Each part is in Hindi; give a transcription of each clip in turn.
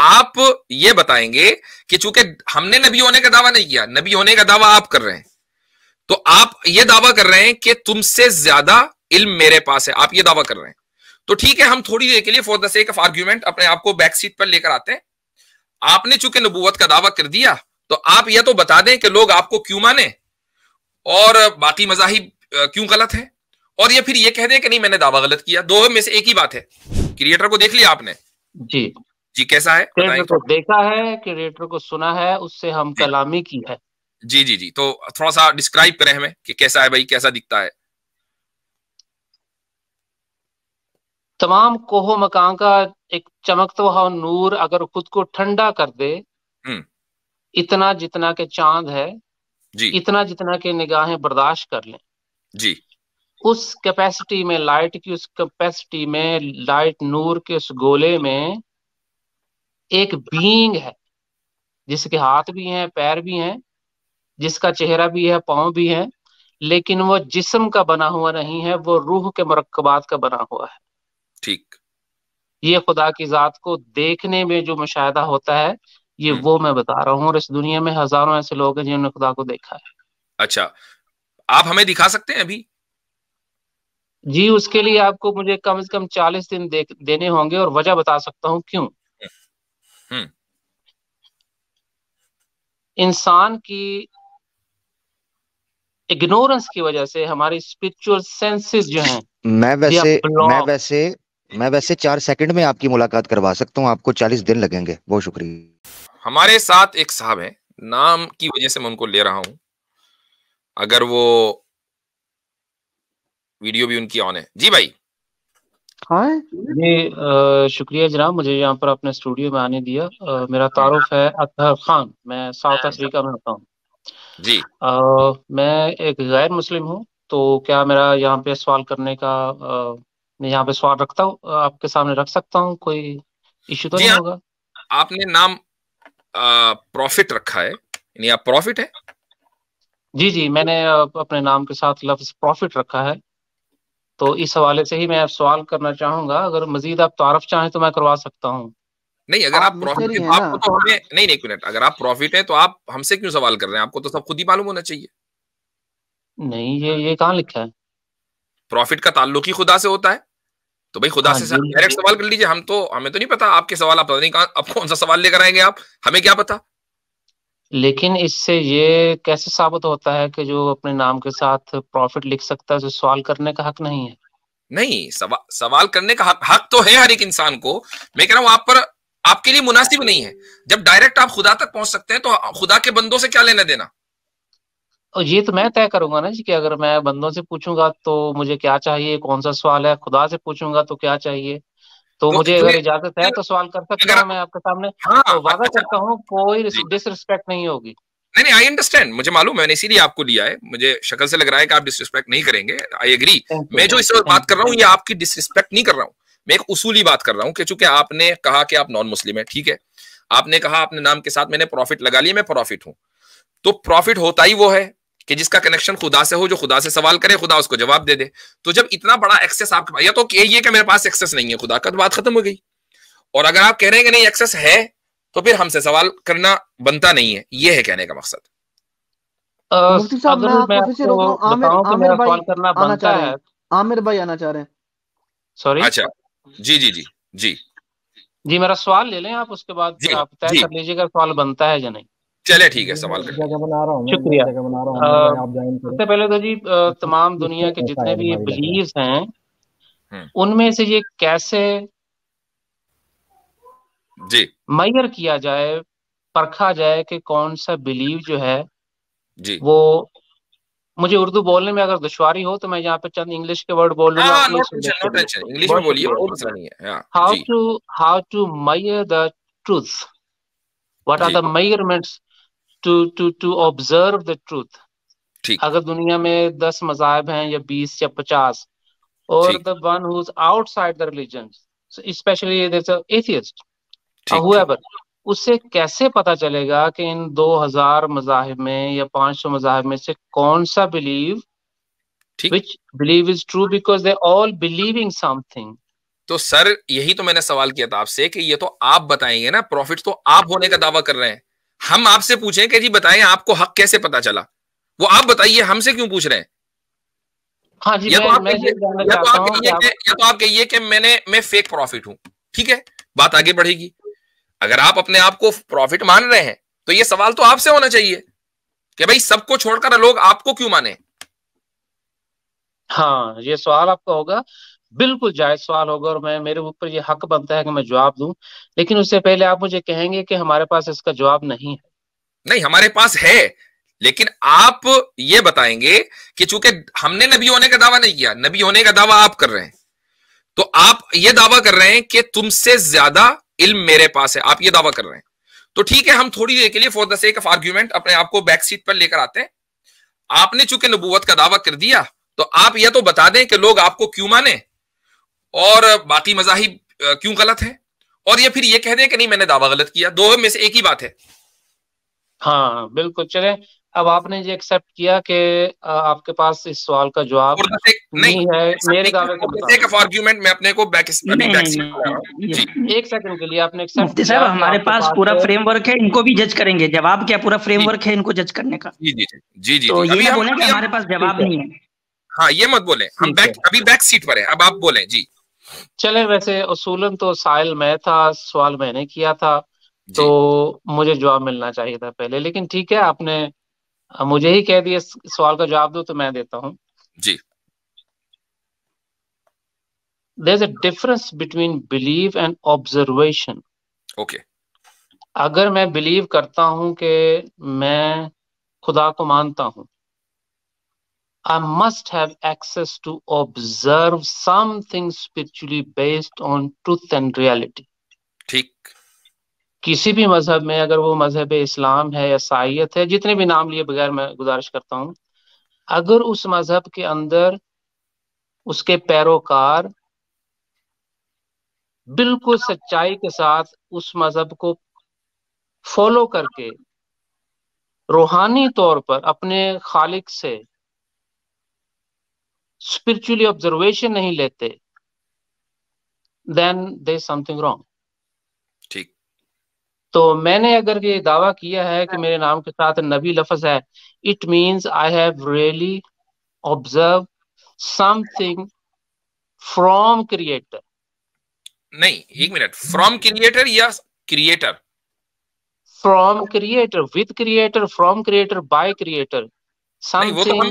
आप ये बताएंगे कि चूंकि हमने नबी होने का दावा नहीं किया, नबी होने का दावा आप कर रहे हैं, तो आप ये दावा कर रहे हैं कि तुमसे ज्यादा इल्म मेरे पास है, आप ये दावा कर रहे हैं। तो ठीक है, हम थोड़ी देर के लिए for the sake of argument अपने आप को बैक सीट पर लेकर आते हैं। आपने चूंकि नबूवत का दावा कर दिया, तो आप यह तो बता दें कि लोग आपको क्यों माने और बाकी मजाहिब क्यों गलत है, और ये फिर ये कह दें कि नहीं मैंने दावा गलत किया। दो में से एक ही बात है। क्रिएटर को देख लिया आपने? जी जी, कैसा है क्रिएटर को देखा है, क्रिएटर को सुना है, उससे हम कलामी की है। जी जी जी, तो थोड़ा सा डिस्क्राइब करें हमें कि कैसा है भाई, कैसा दिखता है? तमाम कोहो मकान का एक चमकता हुआ नूर अगर खुद को ठंडा कर दे, इतना जितना के चांद है, जी इतना जितना के निगाहें बर्दाश्त कर लें, जी, उस कैपेसिटी में, लाइट की उस कैपेसिटी में, लाइट नूर के उस गोले में एक बीइंग है जिसके हाथ भी हैं, पैर भी हैं, जिसका चेहरा भी है, पांव भी हैं, लेकिन वो जिस्म का बना हुआ नहीं है, वो रूह के मुरक्कबात का बना हुआ है। ठीक। ये खुदा की जात को देखने में जो मुशाहिदा होता है, ये वो मैं बता रहा हूँ, और इस दुनिया में हजारों ऐसे लोग हैं जिन्होंने खुदा को देखा है। अच्छा, आप हमें दिखा सकते हैं अभी? जी, उसके लिए आपको मुझे कम से कम 40 दिन देने होंगे, और वजह बता सकता हूँ क्यों। इंसान की इग्नोरेंस की वजह से हमारी स्पिरिचुअल सेंसेस जो हैं, मैं वैसे 4 सेकंड में आपकी मुलाकात करवा सकता हूँ, आपको 40 दिन लगेंगे। बहुत शुक्रिया। हमारे साथ एक साहब है, नाम की वजह से मैं उनको ले रहा हूं, अगर वो वीडियो भी उनकी ऑन है। जी भाई। हाँ जी, शुक्रिया जनाब, मुझे यहाँ पर अपने स्टूडियो में आने दिया। मेरा तारुफ है अतहर खान, मैं साउथ अफ्रीका में होता हूँ जी। मैं एक गैर मुस्लिम हूँ, तो क्या मेरा यहाँ पे सवाल करने का मैं यहाँ पे सवाल रखता हूँ, आपके सामने रख सकता हूँ, कोई इश्यू तो नहीं होगा? आपने नाम प्रॉफिट रखा है, यानी आप प्रॉफिट है? जी जी, मैंने अपने नाम के साथ लफ्ज प्रॉफिट रखा है, तो इस हवाले से ही मैं सवाल करना चाहूंगा। अगर मजीद आप तारफ चाहें तो मैं करवा सकता हूँ। नहीं, अगर आप प्रॉफिट है तो आपको तो हमें नहीं, एक मिनट, अगर आप प्रॉफिट है तो आप हमसे क्यों सवाल कर रहे हैं? आपको तो सब खुद ही मालूम होना चाहिए। नहीं, ये कहाँ लिखा है? प्रॉफिट का ताल्लुक ही खुदा से होता है, तो भाई खुदा से डायरेक्ट सवाल कर लीजिए। हमें तो नहीं पता आपके सवाल, आप पता नहीं कहाँ, अब कौन सा सवाल लेकर आएंगे आप, हमें क्या पता। लेकिन इससे ये कैसे साबित होता है कि जो अपने नाम के साथ प्रॉफिट लिख सकता है उसे सवाल करने का हक नहीं है? नहीं, सवाल करने का हक तो है हर एक इंसान को। मैं कह रहा हूं आप पर, आपके लिए मुनासिब नहीं है। जब डायरेक्ट आप खुदा तक पहुंच सकते हैं तो खुदा के बंदों से क्या लेना देना? और ये तो मैं तय करूंगा ना जी, कि अगर मैं बंदों से पूछूंगा तो मुझे क्या चाहिए, कौन सा सवाल है, खुदा से पूछूंगा तो क्या चाहिए। तो मुझे अगर इजाजत है तो सवाल कर सकता हूँ मैं आपके सामने, और वादा करता हूँ कोई डिसरिस्पेक्ट नहीं होगी। नहीं, आई अंडरस्टैंड, मुझे मालूम है, मैंने इसीलिए आपको लिया है। मुझे शक्ल से लग रहा है कि आप डिसरिस्पेक्ट नहीं करेंगे, आई एग्री। मैं जो इस वक्त बात कर रहा हूँ ये आपकी डिसरिस्पेक्ट नहीं कर रहा हूँ, मैं एक उसूली बात कर रहा हूँ कि चूंकि आपने कहा कि आप नॉन मुस्लिम है, ठीक है, आपने कहा अपने नाम के साथ मैंने प्रॉफिट लगा लिया, मैं प्रॉफिट हूं, तो प्रॉफिट होता ही वो है कि जिसका कनेक्शन खुदा से हो, जो खुदा से सवाल करे, खुदा उसको जवाब दे दे। तो जब इतना बड़ा एक्सेस आपके पास, या तो ये कि मेरे पास एक्सेस नहीं है खुदा का, तो बात खत्म हो गई। और अगर आप कह रहे हैं कि नहीं एक्सेस है, तो फिर हमसे सवाल करना बनता नहीं है, ये है कहने का मकसद। मुफ्ती साहब, मैं आपको फिर से रोक रहा हूँ। आमिर भाई आना चाह रहे हैं, आमिर भाई आना चाह रहे हैं। सॉरी। अच्छा, जी जी जी जी जी, मेरा सवाल ले लें आप, उसके बाद आप तय कर लीजिएगा सवाल बनता है या नहीं। चले ठीक है, सवाल कर जगह बना रहा हूँ, शुक्रिया। आप ज्वाइन करें। सबसे पहले तो जी तमाम दुनिया के जितने भी बिलीव्स हैं, उनमें से ये कैसे जी मेजर किया जाए, परखा जाए कि कौन सा बिलीव जो है जी, वो, मुझे उर्दू बोलने में अगर दुश्वारी हो तो मैं यहाँ पे चंद इंग्लिश के वर्ड बोल लूंगा। नो टेंशन, इंग्लिश में बोलिए, कोई मसला नहीं है। How to measure the truth, what are the measurements to observe the truth. अगर दुनिया में 10 मज़ाहिब हैं या 20 या 50, और the one who is outside the religion, specially atheist और whoever, उससे कैसे पता चलेगा कि इन 2000 मज़ाहिब में या 500 मज़ाहिब में से कौन सा believe, which belief is true, because they all believing something, तो सर यही तो मैंने सवाल किया था आपसे कि ये तो आप बताएंगे ना, प्रॉफिट तो आप होने का दावा कर रहे हैं। हम आपसे पूछें कि जी बताएं आपको हक कैसे पता चला, वो आप बताइए, हमसे क्यों पूछ रहे हैं? हाँ जी, या तो आप कहिए कि मैं फेक प्रॉफिट हूं, ठीक है, बात आगे बढ़ेगी। अगर आप अपने आप को प्रॉफिट मान रहे हैं तो ये सवाल तो आपसे होना चाहिए कि भाई सबको छोड़कर लोग आपको क्यों माने। हाँ, ये सवाल आपका होगा, बिल्कुल जायज सवाल होगा, और मेरे ऊपर ये हक बनता है कि मैं जवाब दूं। लेकिन उससे पहले आप मुझे कहेंगे कि हमारे पास इसका जवाब नहीं है। नहीं, हमारे पास है, लेकिन आप ये बताएंगे कि चूंकि हमने नबी होने का दावा नहीं किया, नबी होने का दावा आप कर रहे हैं, तो आप ये दावा कर रहे हैं कि तुमसे ज्यादा इल्म मेरे पास है, आप ये दावा कर रहे हैं। तो ठीक है, हम थोड़ी देर के लिए for the sake of argument अपने आप को बैक सीट पर लेकर आते हैं। आपने चूंकि नबूवत का दावा कर दिया, तो आप यह तो बता दें कि लोग आपको क्यों माने और बाकी मज़ाहिब क्यों गलत है, और ये फिर ये कह दें कि नहीं मैंने दावा गलत किया। दो में से एक ही बात है। हाँ बिल्कुल, चले, अब आपने ये एक्सेप्ट किया कि आपके पास इस सवाल का जवाब नहीं है मेरे दावे के मुताबिक। आर्ग्यूमेंट मैं अपने को बैक एक सेकंड के लिए आपने एक्सेप्ट मुफ्ती साहब, हमारे पास पूरा फ्रेमवर्क है, इनको भी जज करेंगे। जवाब क्या, पूरा फ्रेमवर्क है इनको जज करने का। जी जी जी जी, तो ये ना बोले कि हमारे पास जवाब नहीं है। हाँ, ये मत बोले, हम अभी बैक सीट पर है, अब आप बोलें जी। चले, वैसे उसूलन तो साइल मैं था, सवाल मैंने किया था, तो मुझे जवाब मिलना चाहिए था पहले, लेकिन ठीक है, आपने मुझे ही कह दिया सवाल का जवाब दो, तो मैं देता हूं जी। There's a difference between belief and observation. Okay. अगर मैं बिलीव करता हूं कि मैं खुदा को मानता हूं, I must have access to observe something spiritually based on truth and reality. ठीक। किसी भी मजहब में, अगर वो मजहब इस्लाम है या ईसाईयत है, जितने भी नाम लिए बगैर मैं गुजारिश करता हूं, अगर उस मजहब के अंदर उसके पैरोकार बिल्कुल सच्चाई के साथ उस मजहब को फॉलो करके रूहानी तौर पर अपने खालिक से स्पिरिचुअली ऑब्जर्वेशन नहीं लेते, then there is something wrong. ठीक। तो मैंने अगर ये दावा किया है कि मेरे नाम के साथ नबी लफ्ज है, it means I have really observe something from creator. नहीं, एक मिनट, फ्रॉम क्रिएटर या creator? From creator, with creator, from creator, by creator, something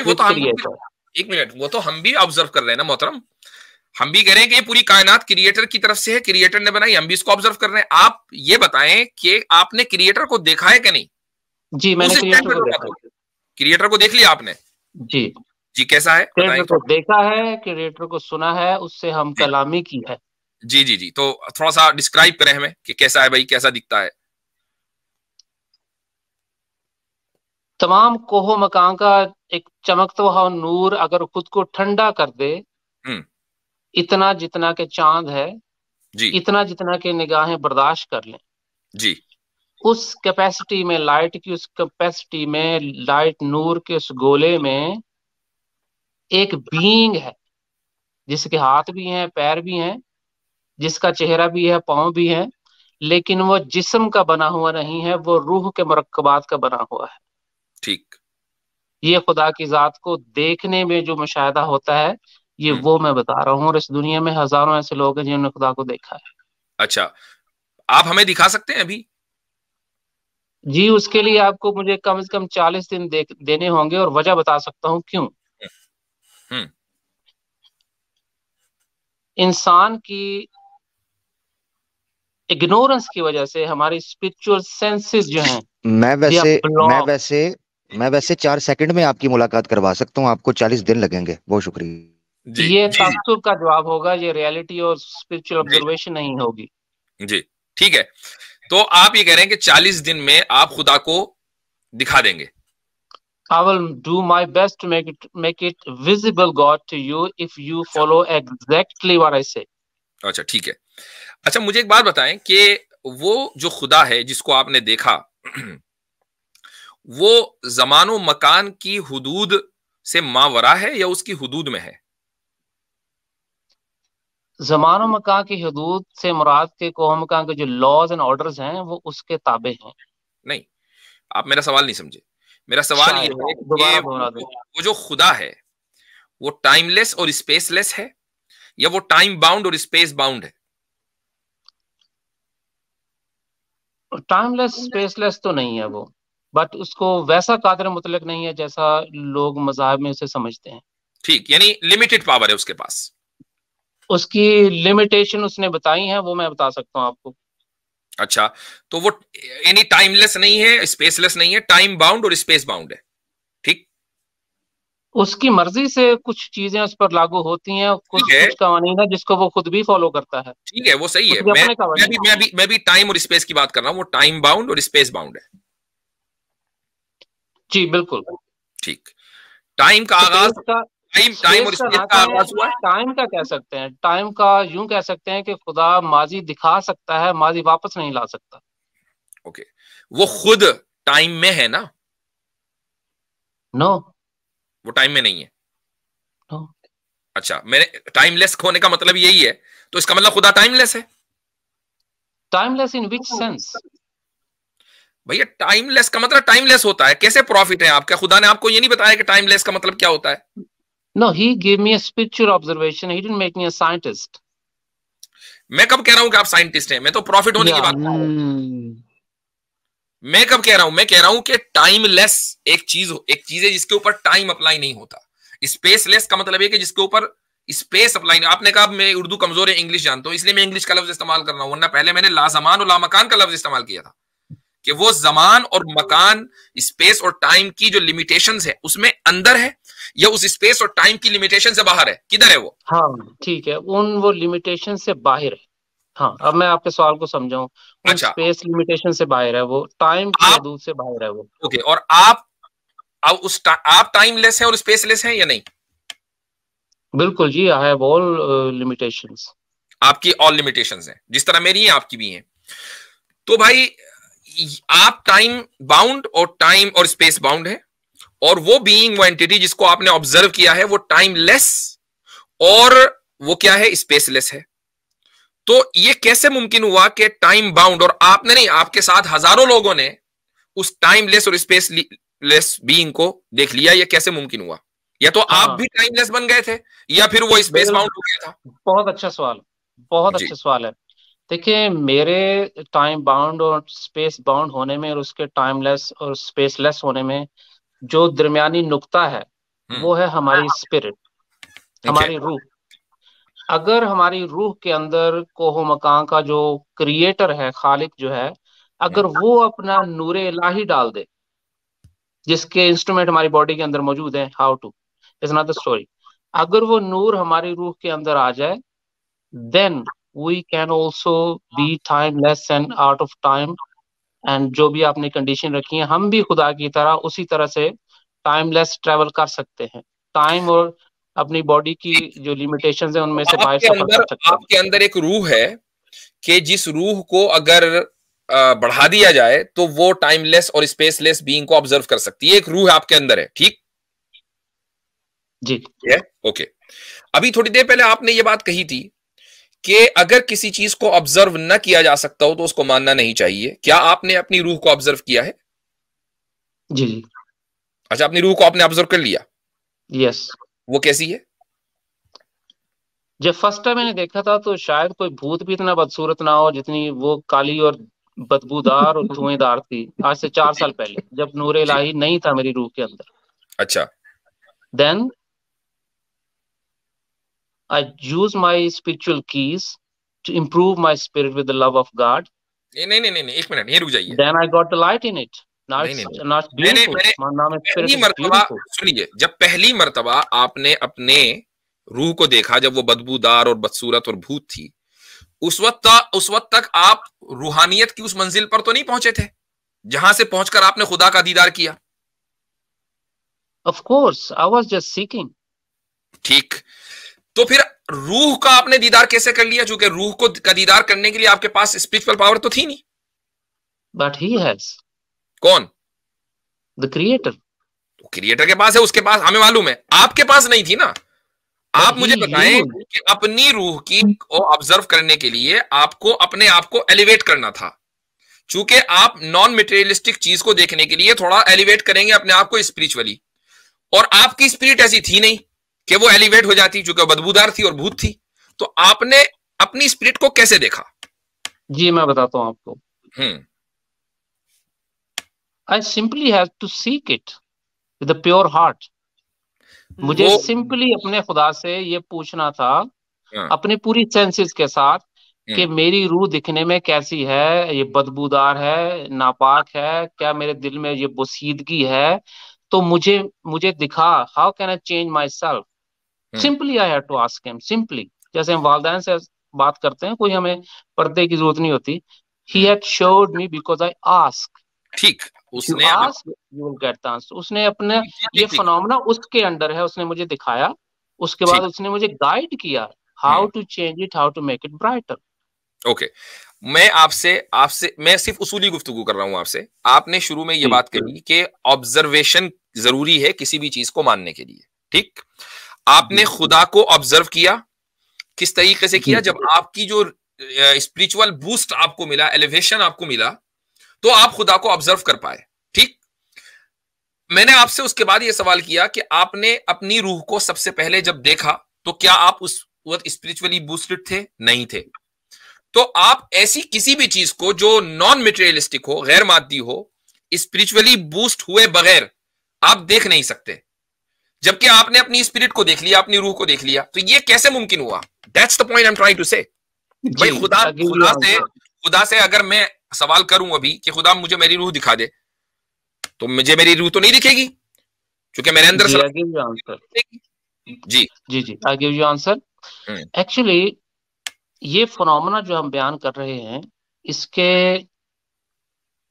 with creator. एक मिनट, वो तो हम भी ऑब्जर्व कर रहे हैं ना मोहतरम, हम भी कह रहे हैं कि ये पूरी कायनात क्रिएटर की तरफ से है, क्रिएटर ने बनाई, हम भी इसको ऑब्जर्व कर रहे हैं। आप ये बताएं कि आपने क्रिएटर को देखा है कि नहीं? जी, मैंने क्रिएटर को देख लिया आपने? जी जी, कैसा है? क्रिएटर को देखा है, क्रिएटर को सुना है, उससे हम कलामी की है। जी जी जी, तो थोड़ा सा डिस्क्राइब करें हमें कि कैसा है भाई, कैसा दिखता है? तमाम कोहो मकान का एक चमकता हुआ नूर अगर खुद को ठंडा कर दे, इतना जितना के चांद है जी, इतना जितना के निगाहें बर्दाश्त कर लें जी, उस कैपेसिटी में, लाइट की उस कैपेसिटी में, लाइट नूर के उस गोले में एक बीइंग है जिसके हाथ भी हैं, पैर भी हैं, जिसका चेहरा भी है, पांव भी है, लेकिन वो जिस्म का बना हुआ नहीं है, वो रूह के मुरक्कबात का बना हुआ है। ठीक। ये खुदा की जात को देखने में जो मुशाहिदा होता है, ये वो मैं बता रहा हूँ, और इस दुनिया में हजारों ऐसे लोग हैं जिन्होंने खुदा को देखा है। अच्छा, आप हमें दिखा सकते हैं अभी? जी, उसके लिए आपको मुझे कम से कम 40 दिन देने होंगे, और वजह बता सकता हूँ क्यों। इंसान की इग्नोरेंस की वजह से हमारी स्पिरिचुअल सेंसेस जो हैं, मैं वैसे 4 सेकंड में आपकी मुलाकात करवा सकता हूँ, आपको 40 दिन लगेंगे। बहुत शुक्रिया। ये तासुर का जवाब होगा, ये रियलिटी और स्पिरिचुअल ऑब्जर्वेशन नहीं होगी। जी, ठीक है, तो आप ये कह रहे हैं कि 40 दिन में आप खुदा को दिखा देंगे? I will do my best to make it visible God to you if you follow exactly what I say. अच्छा, ठीक है। अच्छा, मुझे एक बात बताएं कि वो जो खुदा है जिसको आपने देखा, वो ज़मानो मकान की हुदूद से मावरा है या उसकी हुदूद में है? ज़मान और मकान की हदूद से मुराद के कोह मकान के जो लॉज एंड ऑर्डर्स हैं वो उसके ताबे हैं। नहीं, आप मेरा सवाल नहीं समझे। मेरा सवाल ये है कि वो जो खुदा है वो टाइमलेस और स्पेसलेस है या वो टाइम बाउंड और स्पेस बाउंड है? टाइमलेस स्पेसलेस तो नहीं है वो, बट उसको वैसा कादर मुतलक नहीं है जैसा लोग मज़ाहिब में उसे समझते हैं। ठीक, यानी लिमिटेड पावर है उसके पास। उसकी लिमिटेशन उसने बताई है, वो मैं बता सकता हूँ आपको। अच्छा, तो वो यानी टाइमलेस नहीं है, स्पेसलेस नहीं है, टाइम बाउंड और स्पेस बाउंड है। ठीक, उसकी मर्जी से कुछ चीजें उस पर लागू होती हैं, कुछ कवानीन है जिसको वो खुद भी फॉलो करता है। ठीक है, वो सही है। मैं भी टाइम और स्पेस की बात कर रहा हूँ, वो टाइम बाउंड और स्पेस बाउंड है। जी बिल्कुल ठीक। टाइम का आगाज टाइम और स्पेस का आगाज हुआ है। टाइम का कह सकते हैं, टाइम का यूं कह सकते हैं कि खुदा माजी दिखा सकता है, माजी वापस नहीं ला सकता। ओके, वो खुद टाइम में है ना? नो, वो टाइम में नहीं है। नो। अच्छा, मेरे टाइमलेस होने का मतलब यही है, तो इसका मतलब खुदा टाइमलेस है। टाइमलेस इन विच सेंस? भैया टाइमलेस का मतलब टाइमलेस होता है, कैसे प्रॉफिट है आपका? खुदा ने आपको ये नहीं बताया कि टाइमलेस का मतलब क्या होता है? No, he gave me a spiritual observation. He didn't make me a scientist. मैं कब कह रहा हूं कि आप साइंटिस्ट हैं? मैं तो प्रॉफिट होने की बात कर रहा हूं। मैं कब कह रहा हूं? मैं कह रहा हूं कि टाइमलेस एक चीज है जिसके ऊपर टाइम अप्लाई नहीं होता। स्पेसलेस का मतलब है कि जिसके ऊपर स्पेस अप्लाई नहीं। आपने कहा मैं उर्दू कमजोर है, इंग्लिश जानता हूं, इसलिए मैं इंग्लिश का लफ्ज इस्तेमाल कर रहा हूं, वरना पहले मैंने लाजमान और लामकान का लफ्ज इस्तेमाल किया था कि वो जमान और मकान, स्पेस और टाइम की जो लिमिटेशंस है उसमें अंदर है या उस स्पेस और टाइम की लिमिटेशन से बाहर है? किधर है वो? हाँ ठीक है, वो लिमिटेशन से बाहर है। हाँ, अब मैं आपके सवाल को समझाऊं। अच्छा, स्पेस लिमिटेशन से बाहर है वो, टाइम की हदूद से बाहर है वो। ओके, और आप आप टाइमलेस हैं और स्पेसलेस हैं या नहीं? बिल्कुल जी, आई हैव ऑल लिमिटेशंस। आपकी ऑल लिमिटेशंस हैं, जिस तरह मेरी हैं आपकी भी हैं। तो भाई आप टाइम बाउंड और स्पेस बाउंड है, और वो बीइंग, वो एंटिटी जिसको आपने ऑब्जर्व किया है वो टाइमलेस और वो क्या है? स्पेसलेस है। तो ये कैसे मुमकिन हुआ कि टाइम बाउंड और आपने नहीं, आपके साथ हजारों लोगों ने उस टाइमलेस और स्पेसलेस बीइंग को देख लिया? ये कैसे मुमकिन हुआ? या तो आप भी टाइमलेस बन गए थे या फिर वो स्पेस बाउंड हो गया था? बहुत अच्छा सवाल, बहुत अच्छा सवाल है। देखिए, मेरे टाइम बाउंड और स्पेस बाउंड होने में और उसके टाइमलेस और स्पेसलेस होने में जो दरमियानी नुक्ता है वो है हमारी स्पिरिट, हमारी रूह। अगर हमारी रूह के अंदर कोहो मकान का जो क्रिएटर है, खालिक जो है, अगर वो अपना नूरे इलाही डाल दे, जिसके इंस्ट्रूमेंट हमारी बॉडी के अंदर मौजूद है, how to is not the story, अगर वो नूर हमारी रूह के अंदर आ जाए, then we can also be timeless and out of time. And जो भी आपने कंडीशन रखी है, हम भी खुदा की तरह उसी तरह से टाइमलेस ट्रेवल कर सकते हैं। टाइम और अपनी बॉडी की जो लिमिटेशंस है उनमें से बाहर सफर कर सकते हैं। आपके अंदर एक रूह है कि जिस रूह को अगर बढ़ा दिया जाए तो वो टाइमलेस और स्पेसलेस बीइंग को ऑब्जर्व कर सकती है। एक रूह आपके अंदर है, ठीक जी है? ओके, अभी थोड़ी देर पहले आपने ये बात कही थी कि अगर किसी चीज को ऑब्जर्व न किया जा सकता हो तो उसको मानना नहीं चाहिए। क्या आपने अपनी रूह को ऑब्जर्व किया है? जी जी। अच्छा, अपनी रूह को आपने ऑब्जर्व कर लिया? यस। वो कैसी है? जब फर्स्ट टाइम मैंने देखा था तो शायद कोई भूत भी इतना बदसूरत ना हो जितनी वो काली और बदबूदार और धुएंदार थी। आज से 4 साल पहले, जब नूरे इलाही नहीं था मेरी रूह के अंदर। अच्छा, then I use my spiritual keys to improve my spirit with the love of God. नहीं, एक मिनट, ये रुक जाइए। Then I got the light in it. Now it's not beautiful. पहली मर्तबा सुनिए, जब पहली मर्तबा आपने अपने रूह को देखा, जब वो बदबूदार और बदसूरत और भूत थी, उस वक्त तक आप रूहानियत की उस मंजिल पर तो नहीं पहुंचे थे जहां से पहुंचकर आपने खुदा का दीदार किया? Of course, I was just seeking. ठीक, तो फिर रूह का आपने दीदार कैसे कर लिया? चूंकि रूह को का दीदार करने के लिए आपके पास स्पिरिचुअल पावर तो थी नहीं। But he has. कौन? The creator. तो क्रिएटर के पास है, उसके पास, हमें मालूम है, आपके पास नहीं थी ना। आप मुझे बताएं कि अपनी रूह की को ऑब्जर्व करने के लिए आपको अपने आप को एलिवेट करना था। चूंकि आप नॉन मटेरियलिस्टिक चीज को देखने के लिए थोड़ा एलिवेट करेंगे अपने आप को स्पिरिचुअली, और आपकी स्पिरिट ऐसी थी नहीं कि वो एलिवेट हो जाती, चूंकि बदबूदार थी और भूत थी। तो आपने अपनी स्पिरिट को कैसे देखा? जी मैं बताता हूं आपको। I simply have to seek it with a pure heart. मुझे सिंपली अपने खुदा से ये पूछना था अपनी पूरी सेंसेस के साथ कि मेरी रूह दिखने में कैसी है, ये बदबूदार है, नापाक है, क्या मेरे दिल में ये बोसीदगी है, तो मुझे दिखा। How can I change myself? Simply I have to ask him. Simply जैसे हम वालिदैन से बात करते हैं, कोई हमें पर्दे की जरूरत नहीं होती। He had showed me because I ask. ठीक, उसने you will get the answer. उसने अपने ये फिनोमेना उसके अंडर है, उसने मुझे दिखाया, उसके बाद उसने मुझे गाइड किया how to change it, how to make it brighter. Okay, मैं मैं सिर्फ उसूली गुफ्तगू कर रहा हूं आपसे। आपने शुरू में ये बात कही कि ऑब्जर्वेशन जरूरी है किसी भी चीज को मानने के लिए, ठीक? आपने खुदा को ऑब्जर्व किया, किस तरीके से किया? जब आपकी जो स्पिरिचुअल बूस्ट आपको मिला, एलिवेशन आपको मिला, तो आप खुदा को ऑब्जर्व कर पाए, ठीक? मैंने आपसे उसके बाद ये सवाल किया कि आपने अपनी रूह को सबसे पहले जब देखा तो क्या आप उस वक्त स्पिरिचुअली बूस्टेड थे? नहीं थे। तो आप ऐसी किसी भी चीज को जो नॉन मटेरियलिस्टिक हो, गैर मादी हो, स्पिरिचुअली बूस्ट हुए बगैर आप देख नहीं सकते, जबकि आपने अपनी स्पिरिट को देख लिया, अपनी रूह को देख लिया। तो ये कैसे मुमकिन हुआ? That's the point I am trying to say. भाई खुदा से अगर मैं सवाल करूं अभी कि खुदा मुझे मेरी रूह दिखा दे, तो मुझे मेरी रूह तो नहीं दिखेगी, क्योंकि मेरे अंदर जी I give you answer. Actually ये फिनोमेना जो हम बयान कर रहे हैं, इसके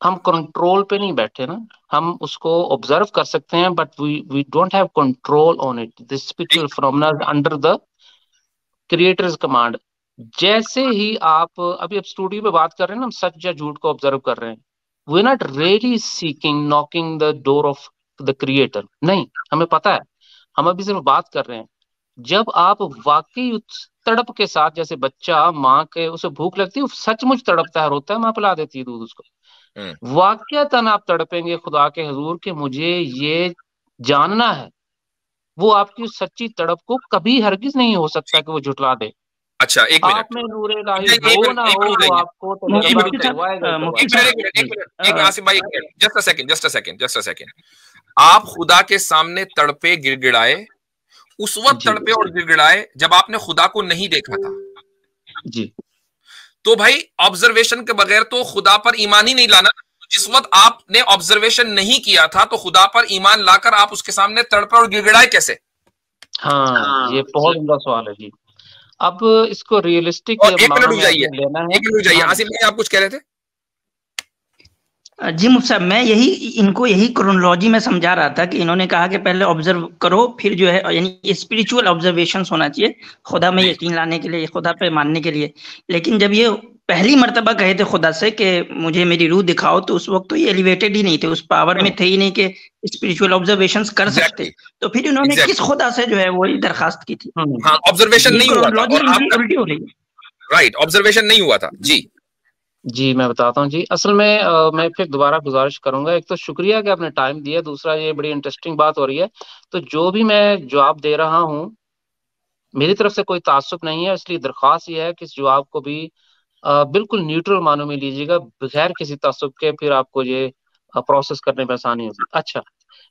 हम कंट्रोल पे नहीं बैठे ना। हम उसको ऑब्जर्व कर सकते हैं, but we don't have control on it. This spiritual phenomena is under the creator's command. जैसे ही आप अभी अब स्टूडियो पे बात कर रहे हैं ना, हम सच या झूठ को ऑब्जर्व कर रहे हैं। We are not really seeking knocking the door of the creator. नहीं, हमें पता है, हम अभी सिर्फ बात कर रहे हैं। जब आप वाकई तड़प के साथ, जैसे बच्चा माँ के उसे भूख लगती है, सचमुच तड़पता है, रोता है, माँ पिला देती है दूध उसको, वाकईतन आप तड़पेंगे खुदा के हुजूर के मुझे ये जानना है, वो आपकी सच्ची तड़प को कभी हरगिज नहीं हो सकता कि वो झुटला दे। अच्छा, एक मिनट, आप में नूरे इलाही हो ना हो, वो आपको जस्ट अ सेकंड। आप खुदा के सामने तड़पे, गिड़गिड़ाए, उस वक्त तड़पे और गिड़गिड़ाए जब आपने खुदा को नहीं देखा था। जी, तो भाई ऑब्जर्वेशन के बगैर तो खुदा पर ईमान ही नहीं लाना। जिस वक्त आपने ऑब्जर्वेशन नहीं किया था, तो खुदा पर ईमान लाकर आप उसके सामने तड़पे और गिड़गिड़ाए कैसे? हाँ, ये बहुत उम्दा सवाल है जी। अब इसको रियलिस्टिक एक मिनट रुक जाइए, आसिम भाई आप कुछ कह रहे थे? जी मुफ्ती साहब, मैं यही क्रोनोलॉजी में समझा रहा था कि इन्होंने कहा कि पहले ऑब्जर्व करो, फिर जो है यानी स्पिरिचुअल ऑब्जर्वेशन होना चाहिए खुदा में यकीन लाने के लिए, खुदा पे मानने के लिए। लेकिन जब ये पहली मर्तबा कहे थे खुदा से कि मुझे मेरी रूह दिखाओ, तो उस वक्त तो ये एलिवेटेड ही नहीं थे, उस पावर में थे ही नहीं कि स्पिरिचुअल ऑब्जर्वेशंस कर सकते। तो फिर इन्होंने किस खुदा से जो है वो दरखास्त की थी? ऑब्जर्वेशन नहीं हुआ था, उल्टी हो रही है। राइट, ऑब्जर्वेशन नहीं हुआ था। जी मैं बताता हूँ जी। असल में मैं फिर दोबारा गुजारिश करूंगा। एक तो शुक्रिया कि आपने टाइम दिया, दूसरा ये बड़ी इंटरेस्टिंग बात हो रही है। तो जो भी मैं जवाब दे रहा हूँ, मेरी तरफ से कोई तासुब नहीं है, इसलिए दरख्वास्त ये है कि इस जवाब को भी बिल्कुल न्यूट्रल मानों में लीजिएगा, बगैर किसी तासुब के, फिर आपको ये प्रोसेस करने में आसानी होगी। अच्छा,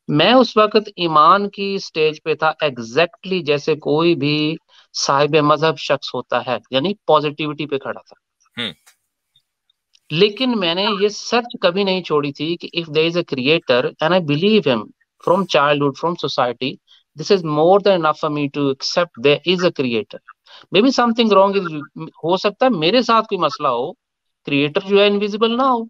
मैं उस वक्त ईमान की स्टेज पे था, एग्जैक्टली जैसे कोई भी साहिब मजहब शख्स होता है, यानी पॉजिटिविटी पे खड़ा था। लेकिन मैंने ये सर्च कभी नहीं छोड़ी थी कि if there is a creator and I believe him from childhood, from society, this is more than enough for me to accept there is a creator. Maybe something wrong is, हो सकता है मेरे साथ कोई मसला हो, क्रिएटर जो है इनविजिबल ना हो।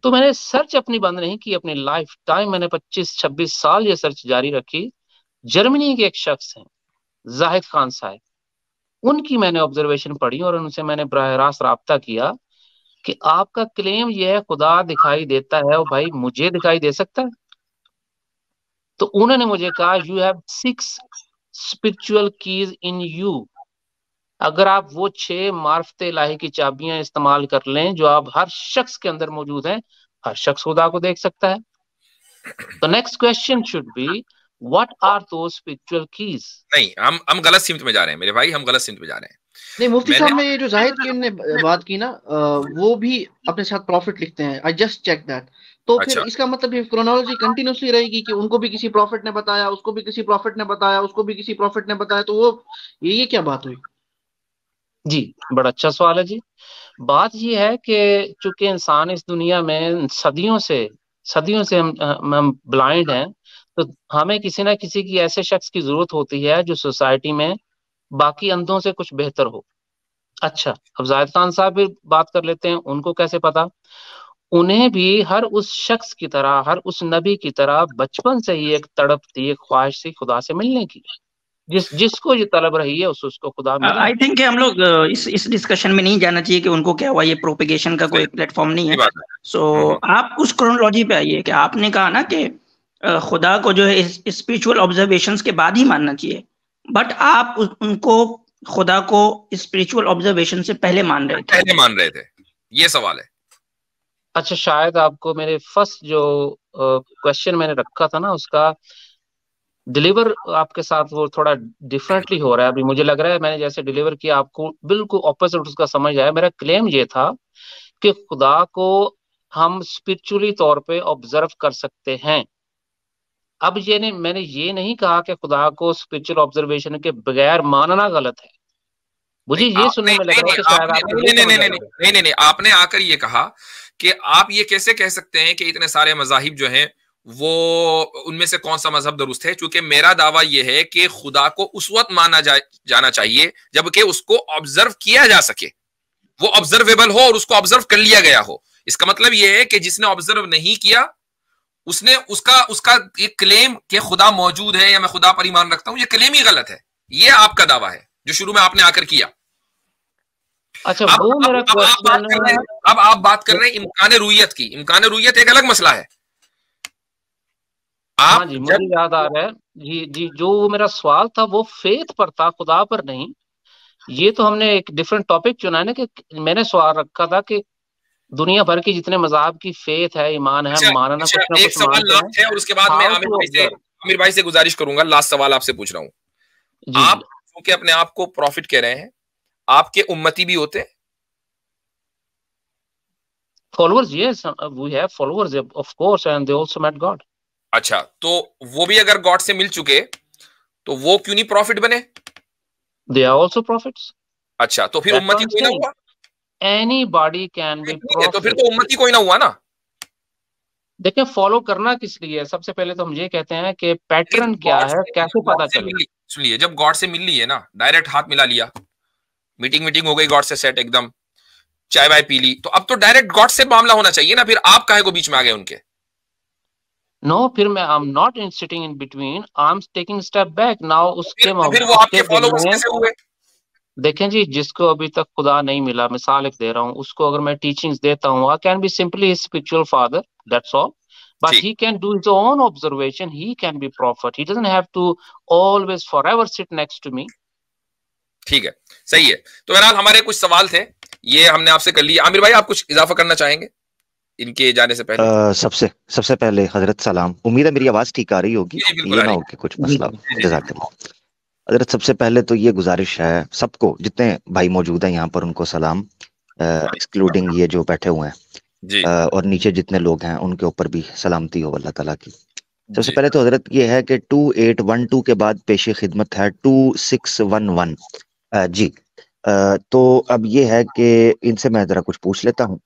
तो मैंने सर्च अपनी बंद नहीं की, अपनी लाइफ टाइम मैंने 25-26 साल ये सर्च जारी रखी। जर्मनी के एक शख्स हैं जाहिद खान साहब, उनकी मैंने ऑब्जर्वेशन पढ़ी और उनसे मैंने बराह रास्त राब्ता किया कि आपका क्लेम यह है खुदा दिखाई देता है, और भाई मुझे दिखाई दे सकता है? तो उन्होंने मुझे कहा you have spiritual keys in you. अगर आप वो 6 मार्फत इलाही की चाबियां इस्तेमाल कर लें जो आप हर शख्स के अंदर मौजूद हैं, हर शख्स खुदा को देख सकता है. The next question should be, what are those spiritual keys? नहीं, हम गलत सिमत में जा रहे हैं मेरे भाई, हम गलत सिमत में जा रहे हैं. नहीं मुफ्ती साहब ने ये जो जाहिद की ने बात की ना, वो भी अपने साथ प्रॉफिट लिखते हैं. I just check that. तो फिर इसका मतलब ये क्रोनोलॉजी कंटिन्यूसली रहेगी कि उनको भी किसी प्रॉफिट ने बताया, उसको भी किसी प्रॉफिट ने बताया, उसको भी किसी प्रॉफिट ने बताया. तो वो ये क्या बात हुई? जी बड़ा अच्छा सवाल है जी. बात ये है कि चूंकि इंसान इस दुनिया में सदियों से हम ब्लाइंड हैं, तो हमें किसी ना किसी की ऐसे शख्स की जरूरत होती है जो सोसाइटी में बाकी अंधों से कुछ बेहतर हो. अच्छा, अब जाहिद खान साहब भी बात कर लेते हैं. उनको कैसे पता? उन्हें भी हर उस शख्स की तरह, हर उस नबी की तरह बचपन से ही एक तड़प थी, एक ख्वाहिश थी खुदा से मिलने की. जिसको ये तलब रही है उसको खुदा मिला. आई थिंक हम लोग इस डिस्कशन में नहीं जाना चाहिए कि उनको क्या हुआ. ये प्रोपेगेशन का कोई प्लेटफॉर्म नहीं है. सो आप उस क्रोनोलॉजी पे आइए कि आपने कहा ना कि खुदा को जो है स्पिरिचुअल ऑब्जर्वेशंस के बाद ही मानना चाहिए, बट आप उनको खुदा को स्पिरिचुअल ऑब्जर्वेशन से पहले मान रहे थे. ये सवाल है. अच्छा, शायद आपको मेरे फर्स्ट जो क्वेश्चन मैंने रखा था ना, उसका डिलीवर आपके साथ वो थोड़ा डिफरेंटली हो रहा है. अभी मुझे लग रहा है मैंने जैसे डिलीवर किया आपको बिल्कुल ऑपोजिट उसका समझ आया. मेरा क्लेम ये था कि खुदा को हम स्पिरिचुअली तौर पे ऑब्जर्व कर सकते हैं. अब मैंने ये नहीं कहा कि खुदा को स्पिरिचुअल ऑब्जर्वेशन के बगैर मानना गलत है. मुझे ये सुनने में लग रहा है कि शायद नहीं, आपने आकर ये कहा कि आप ये कैसे कह सकते हैं कि इतने सारे मज़ाहिब जो हैं वो उनमें से कौन सा मजहब दुरुस्त है. क्योंकि मेरा दावा यह है कि खुदा को उस वक्त माना जाना चाहिए जबकि उसको ऑब्जर्व किया जा सके, वो ऑब्जर्वेबल हो और उसको ऑब्जर्व कर लिया गया हो. इसका मतलब यह है कि जिसने ऑब्जर्व नहीं किया उसने उसका एक क्लेम कि खुदा मौजूद है या मैं खुदा पर ईमान रखता हूं, ये क्लेम ही गलत है. ये आपका दावा है जो शुरू में आपने आकर किया. अच्छा, अब आप बात कर रहे हैं इम्कान रुयत की. इम्कान रुयत एक अलग मसला है. हाँ जी, मुझे याद आ रहा है जी. जो मेरा सवाल था वो फेथ पर था, खुदा पर नहीं. ये तो हमने एक डिफरेंट टॉपिक चुना है ना, कि मैंने सवाल रखा था कि दुनिया भर की जितने मज़हब की फेथ है, ईमान है, मानना कुछ ना कुछ मानते हैं. और उसके बाद मैं आमिर भाई से गुजारिश करूंगा, लास्ट सवाल आपसे पूछ रहा हूँ. आप क्योंकि अपने आप को प्रॉफिट कह रहे हैं, आपके उम्मती भी होते हैं? Followers, yes, we have followers, of course, and they also met God. अच्छा, तो वो भी अगर गॉड से मिल चुके तो वो क्यों नहीं प्रॉफिट बने? They are also prophets. अच्छा, तो फिर उम्मती कोई ना हुआ? Anybody can be prophet. तो फिर तो उम्मती कोई ना हुआ ना. देखिए, फॉलो करना किस लिए? सबसे पहले तो हम ये कहते हैं कि पैटर्न क्या है, कैसे पता चले. सुनिए, जब गॉड से मिल ली है ना, डायरेक्ट हाथ मिला लिया, मीटिंग हो गई गॉड से, सेट एकदम, चाय वाय पी ली, तो अब तो डायरेक्ट गॉड से मामला होना चाहिए ना. फिर आप काहे को बीच में आ गए उनके? नो, फिर मैं आई am not in sitting in between, I am taking step back now. उसके फिर वो आपके फॉलोवर्स कैसे हुए? देखें जी, जिसको अभी तक खुदा नहीं मिला, मिसाल एक दे रहा हूँ, उसको अगर मैं टीचिंग्स देता हूँ, I can be simply his spiritual father, that's all. But he can do his own observation. He can be prophet. He doesn't have to always forever sit next to me. ठीक है, सही है. तो बहरहाल हमारे कुछ सवाल थे, ये हमने आपसे कर लिए. आमिर भाई, आप कुछ इजाफा करना चाहेंगे इनके जाने से पहले? सबसे पहले हजरत सलाम. उम्मीद है मेरी आवाज ठीक आ रही होगी, ये ना हो कि कुछ मसला. जज़ाकल्लाह. हजरत, सबसे पहले तो ये गुजारिश है सबको, जितने भाई मौजूद हैं यहाँ पर, उनको सलाम, एक्सक्लूडिंग ये जो बैठे हुए हैं जी. और नीचे जितने लोग हैं उनके ऊपर भी सलामती हो अल्लाह ताला की. सबसे पहले तो हजरत ये है कि 2812 के बाद पेश खिदमत है 2611 जी. तो अब ये है कि इनसे मैं जरा कुछ पूछ लेता हूँ,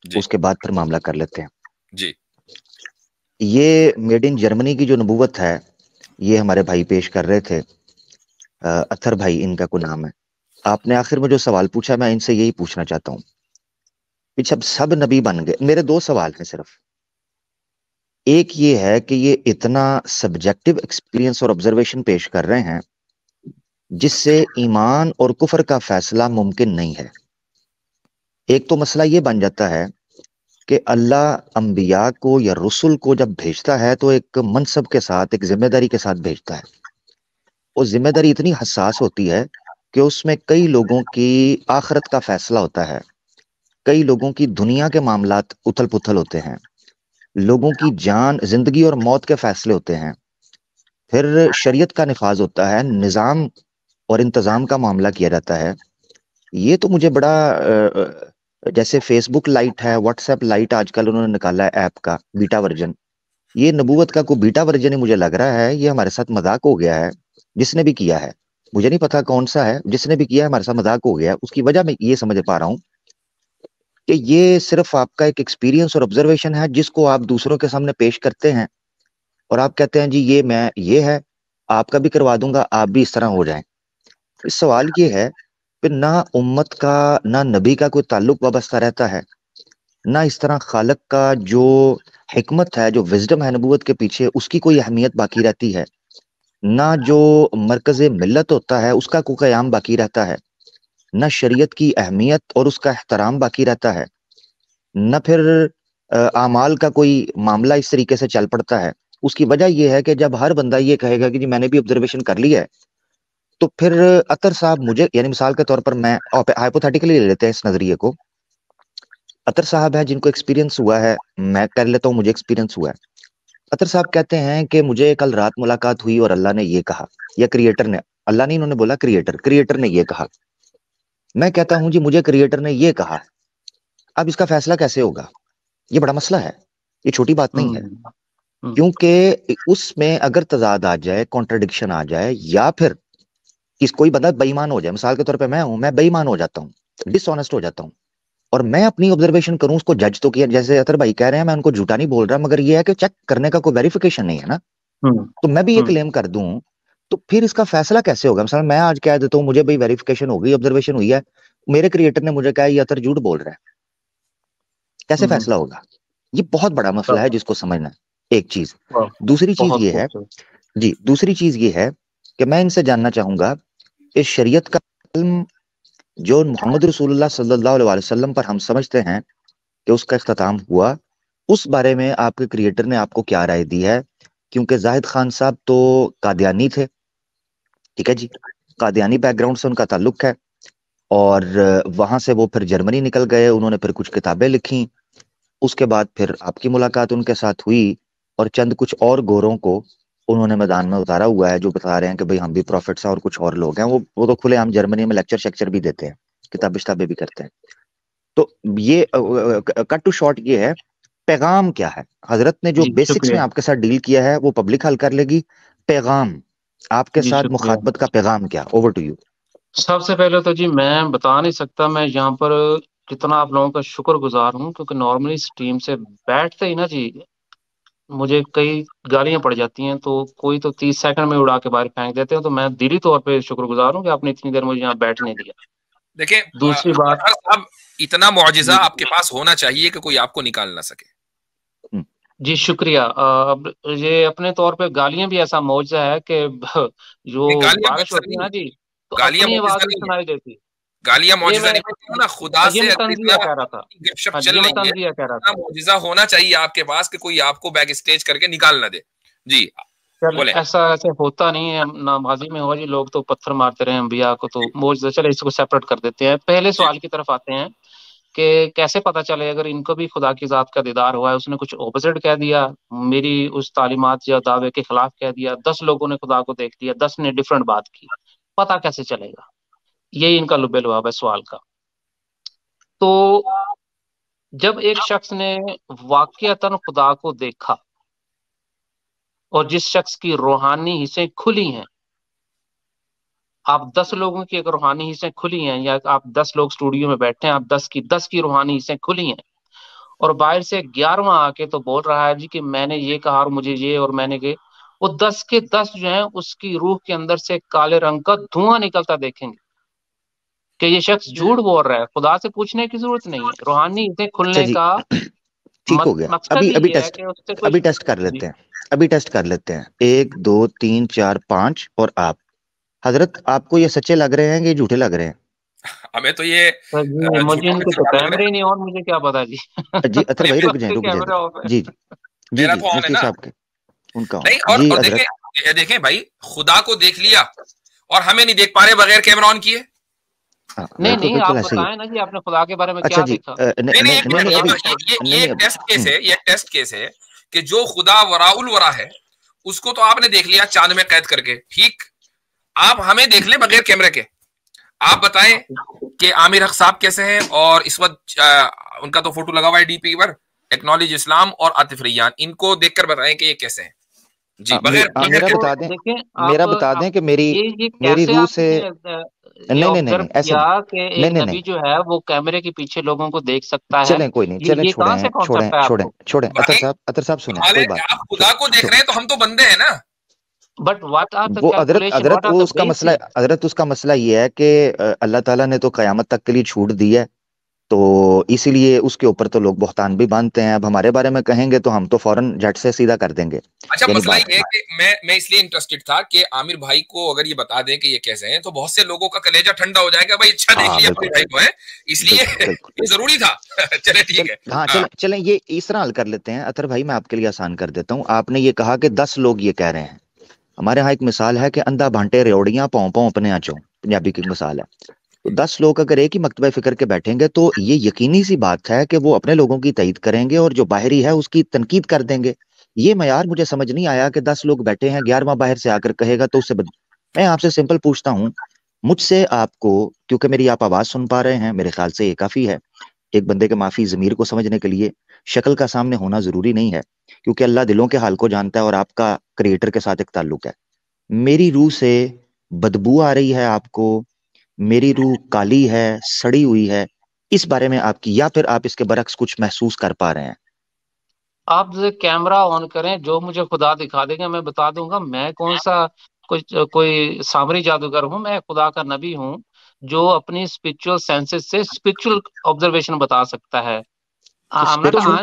उसके बाद फिर मामला कर लेते हैं जी. ये मेड इन जर्मनी की जो नबूवत है, ये हमारे भाई पेश कर रहे थे, अथर भाई इनका कोई नाम है. आपने आखिर में जो सवाल पूछा, मैं इनसे यही पूछना चाहता हूँ, जब सब नबी बन गए. मेरे दो सवाल हैं सिर्फ. एक ये है कि ये इतना सब्जेक्टिव एक्सपीरियंस और ऑब्जर्वेशन पेश कर रहे हैं जिससे ईमान और कुफर का फैसला मुमकिन नहीं है. एक तो मसला ये बन जाता है कि अल्लाह अंबिया को या रसूल को जब भेजता है तो एक मनसब के साथ, एक जिम्मेदारी के साथ भेजता है. वो जिम्मेदारी इतनी हसास होती है कि उसमें कई लोगों की आखिरत का फैसला होता है, कई लोगों की दुनिया के मामलात उथल पुथल होते हैं, लोगों की जान, जिंदगी और मौत के फैसले होते हैं, फिर शरीयत का निफाज होता है, निज़ाम और इंतज़ाम का मामला किया जाता है। ये तो मुझे बड़ा जैसे फेसबुक लाइट है, व्हाट्सएप लाइट आजकल उन्होंने निकाला है ऐप का बीटा वर्जन, ये नबूवत का कोई बीटा वर्जन ही मुझे लग रहा है। ये हमारे साथ मजाक हो गया है, जिसने भी किया है, मुझे नहीं पता कौन सा है, जिसने भी किया है हमारे साथ मजाक हो गया है। उसकी वजह मैं ये समझ पा रहा हूँ कि ये सिर्फ आपका एक एक्सपीरियंस और ऑब्जर्वेशन है जिसको आप दूसरों के सामने पेश करते हैं और आप कहते हैं जी ये है, आपका भी करवा दूंगा, आप भी इस तरह हो जाएं। इस सवाल ये है फिर ना उम्मत का ना नबी का कोई ताल्लुक वाबस्ता रहता है, ना इस तरह खालक का जो हिकमत है, जो विजडम है नबूवत के पीछे, उसकी कोई अहमियत बाकी रहती है, ना जो मरकज मिल्लत होता है उसका कोई क़याम बाकी रहता है, ना शरीयत की अहमियत और उसका एहतराम बाकी रहता है, न फिर आमाल का कोई मामला इस तरीके से चल पड़ता है। उसकी वजह यह है कि जब हर बंदा ये कहेगा कि जी मैंने भी ऑब्जर्वेशन कर लिया है, तो फिर अतर साहब मुझे, यानी मिसाल के तौर पर मैं हाइपोथेटिकली ले लेते हैं इस नजरिए को, अतर साहब है जिनको एक्सपीरियंस हुआ है, मैं कर लेता हूँ मुझे एक्सपीरियंस हुआ है। अतर साहब कहते हैं कि मुझे कल रात मुलाकात हुई और अल्लाह ने ये कहा, या क्रिएटर ने, अल्लाह नहीं इन्होंने बोला, क्रिएटर ने ये कहा। मैं कहता हूं जी मुझे क्रिएटर ने ये कहा, अब इसका फैसला कैसे होगा? ये बड़ा मसला है, ये छोटी बात नहीं है, क्योंकि उसमें अगर तजाद आ जाए, कॉन्ट्रडिक्शन आ जाए, या फिर कोई बंदा बेईमान हो जाए, मिसाल के तौर पे मैं बेईमान हो जाता हूँ, डिसऑनेस्ट हो जाता हूँ, और मैं अपनी ऑब्जर्वेशन करूं, उसको जज तो किया, जैसे अतर भाई कह रहे हैं, मैं उनको झूठा नहीं बोल रहा, मगर ये है कि चेक करने का कोई वेरिफिकेशन नहीं है ना, तो मैं भी ये क्लेम कर दूं, तो फिर इसका फैसला कैसे होगा? मिसाल मैं आज कह देता हूँ मुझे भाई वेरिफिकेशन हो गई, ऑब्जर्वेशन हुई है, मेरे क्रिएटर ने मुझे कहा ये अतर झूठ बोल रहा है, कैसे फैसला होगा? ये बहुत बड़ा मसला है जिसको समझना है, एक चीज। दूसरी चीज ये है जी, दूसरी चीज ये है कि मैं इनसे जानना चाहूंगा, इस शरीयत का जो मोहम्मद रसूलुल्लाह सल्लल्लाहु अलैहि वसल्लम पर हम समझते हैं कि उसका इख्तिताम हुआ, उस बारे में आपके क्रिएटर ने आपको क्या राय दी है? क्योंकि जाहिद खान साहब तो कादियानी थे, ठीक है जी, कादियानी बैकग्राउंड से उनका ताल्लुक है, और वहां से वो फिर जर्मनी निकल गए, उन्होंने फिर कुछ किताबें लिखी, उसके बाद फिर आपकी मुलाकात उनके साथ हुई, और चंद कुछ और गोरों को उन्होंने मैदान में उतारा हुआ है, जो बता रहे हैं कि भाई हम भी प्रॉफिट्स हैं और कुछ और लोग हैं, वो तो खुले हम जर्मनी में लेक्चर भी देते हैं, किताबें किताबें भी करते हैं। तो ये कट टू शॉर्ट ये है, पैगाम क्या है? हजरत ने जो बेसिक्स में आपके साथ डील किया है वो पब्लिक हल कर लेगी, पैगाम आपके साथ मुखातबत का पैगाम क्या? Over to you. सबसे पहले तो जी मैं बता नहीं सकता मैं यहाँ पर कितना आप लोगों का शुक्रगुजार हूँ, क्योंकि नॉर्मली इस टीम से बैठते ही ना जी मुझे कई गालियां पड़ जाती हैं, तो कोई तो 30 सेकंड में उड़ा के बाहर फेंक देते हैं, तो मैं दिली तौर पे शुक्रगुजार हूँ कि आपने इतनी देर मुझे यहाँ बैठने दिया। देखिए दूसरी बात, अब इतना मुआजिजा आपके पास होना चाहिए कि कोई आपको निकाल ना सके। जी शुक्रिया। अब ये अपने तौर पे गालियां भी ऐसा मौजा है कि जो बारिश होती है ना जी, तो अपनी आवाज नहीं सुनाई देती। गालियां मौजिजा नहीं होती ना, खुदा से तंजिया कह रहा था, गपशप चल रही है, कह रहा था मौजिजा होना चाहिए आपके पास कि कोई आपको बैक स्टेज करके निकाल ना दे। जी बोले। ऐसा ऐसे होता नहीं है ना, माजी में हुआ जी, लोग तो पत्थर मारते रहे अंबिया को, तो मौजिजा। चले इसको सेपरेट कर देते हैं, पहले सवाल की तरफ आते हैं कि कैसे पता चले अगर इनको भी खुदा की जात का दीदार हुआ है, उसने कुछ ऑपोजिट कह दिया, मेरी उस तालीमात या दावे के खिलाफ कह दिया, 10 लोगों ने खुदा को देख लिया, 10 ने डिफरेंट बात की, पता कैसे चलेगा? यही इनका लुब्बे लुआब है सवाल का। तो जब एक शख्स ने वाकईतन खुदा को देखा और जिस शख्स की रूहानी हिस्सें खुली हैं, आप 10 लोगों की अगर रूहानी हिस्सें खुली हैं, या आप 10 लोग स्टूडियो में बैठे हैं, आप 10 की रूहानी हिस्सें खुली हैं, और बाहर से 11वां आके तो बोल रहा है जी कि मैंने ये कहा और मुझे ये और मैंने के, वो 10 के 10 जो है उसकी रूह के अंदर से काले रंग का धुआं निकलता देखेंगे कि ये शख्स झूठ बोल रहा है। खुदा से पूछने की जरूरत नहीं है, रूहानी हिस्सें खुलने का ठीक हो गया। अभी टेस्ट कर लेते हैं, अभी टेस्ट कर लेते हैं, 1 2 3 4 5 और आप हजरत, आपको ये सच्चे लग रहे हैं कि झूठे लग रहे हैं? हमें तो ये मुझे इनके तो कैमरे नहीं और मुझे क्या पता जी। जी अतर भाई रुक जाए जी जी जी मुफ्ती साहब के उनका नहीं, और देखिए देखें भाई, खुदा को देख लिया और हमें नहीं देख पा रहे बगैर कैमरा ऑन किए। नहीं नहीं, आप बताएं ना जी, आपने खुदा के बारे में क्या देखा? नहीं, ये टेस्ट केस है, ये टेस्ट केस है कि जो खुदा वराउल वरा है उसको तो आपने देख लिया चांद में कैद करके, ठीक, आप हमें देख ले बगैर कैमरे के। आप बताएं कि आमिर हक साहब कैसे हैं, और इस वक्त उनका तो फोटो लगा हुआ है डीपी पर, एक्नॉलेज इस्लाम और आतिफ रैयान, इनको देखकर बताएं कि ये कैसे हैं जी। बगैर मेरा बता दें कि मेरी रूह से नहीं ऐसे नहीं, नबी जो है वो कैमरे के पीछे लोगों को देख सकता है। चलें कोई नहीं, चलें छोड़ें अतर साहब सुने, कोई बात, आप खुदा को देख रहे हैं तो हम तो बंदे हैं ना। बट व्हाट आर वो हजरत उसका मसला ये है कि अल्लाह ताला ने तो कयामत तक के लिए छूट दी है, तो इसीलिए उसके ऊपर तो लोग बहतान भी बांधते हैं। अब हमारे बारे में कहेंगे तो हम तो फौरन झट से सीधा कर देंगे। अच्छा, मसला ये है कि मैं इसलिए इंटरेस्टेड था कि आमिर भाई को अगर ये बता दें कि ये कैसे हैं तो बहुत से लोगों का कलेजा ठंडा हो जाएगा, भाई अच्छा देख लिया आमिर भाई को है, इसलिए ये जरूरी था। चले ठीक है, हाँ चलें ये इस तरह हल कर लेते हैं। अतर भाई मैं आपके लिए आसान कर देता हूँ। आपने ये कहा कि 10 लोग ये कह रहे हैं, हमारे यहाँ एक मिसाल है कि अंधा भांटे रेवड़ियां पाँव पाँव अपने आँचों, पंजाबी की मिसाल है। तो 10 लोग अगर एक ही मकतबा फिक्र के बैठेंगे तो ये यकीनी सी बात है कि वो अपने लोगों की तईद करेंगे और जो बाहरी है उसकी तनकीद कर देंगे। ये मयार मुझे समझ नहीं आया कि 10 लोग बैठे हैं, 11वां बाहर से आकर कहेगा तो उससे मैं आपसे सिंपल पूछता हूँ, मुझसे आपको, क्योंकि मेरी आप आवाज सुन पा रहे हैं, मेरे ख्याल से ये काफी है एक बंदे के माफी जमीर को समझने के लिए। शक्ल का सामने होना जरूरी नहीं है, क्योंकि अल्लाह दिलों के हाल को जानता है और आपका क्रिएटर के साथ एक ताल्लुक है। मेरी रूह से बदबू आ रही है आपको, मेरी रूह काली है, सड़ी हुई है, इस बारे में आपकी, या फिर आप इसके बरक्स कुछ महसूस कर पा रहे हैं? आप कैमरा ऑन करें, जो मुझे खुदा दिखा देगा मैं बता दूंगा। मैं कौन सा कोई सामरी जादूगर हूँ? मैं खुदा का नबी हूँ जो अपनी स्पिरिचुअल सेंसेस से स्पिरिचुअल ऑब्जर्वेशन बता सकता है। स्पिरिचुअल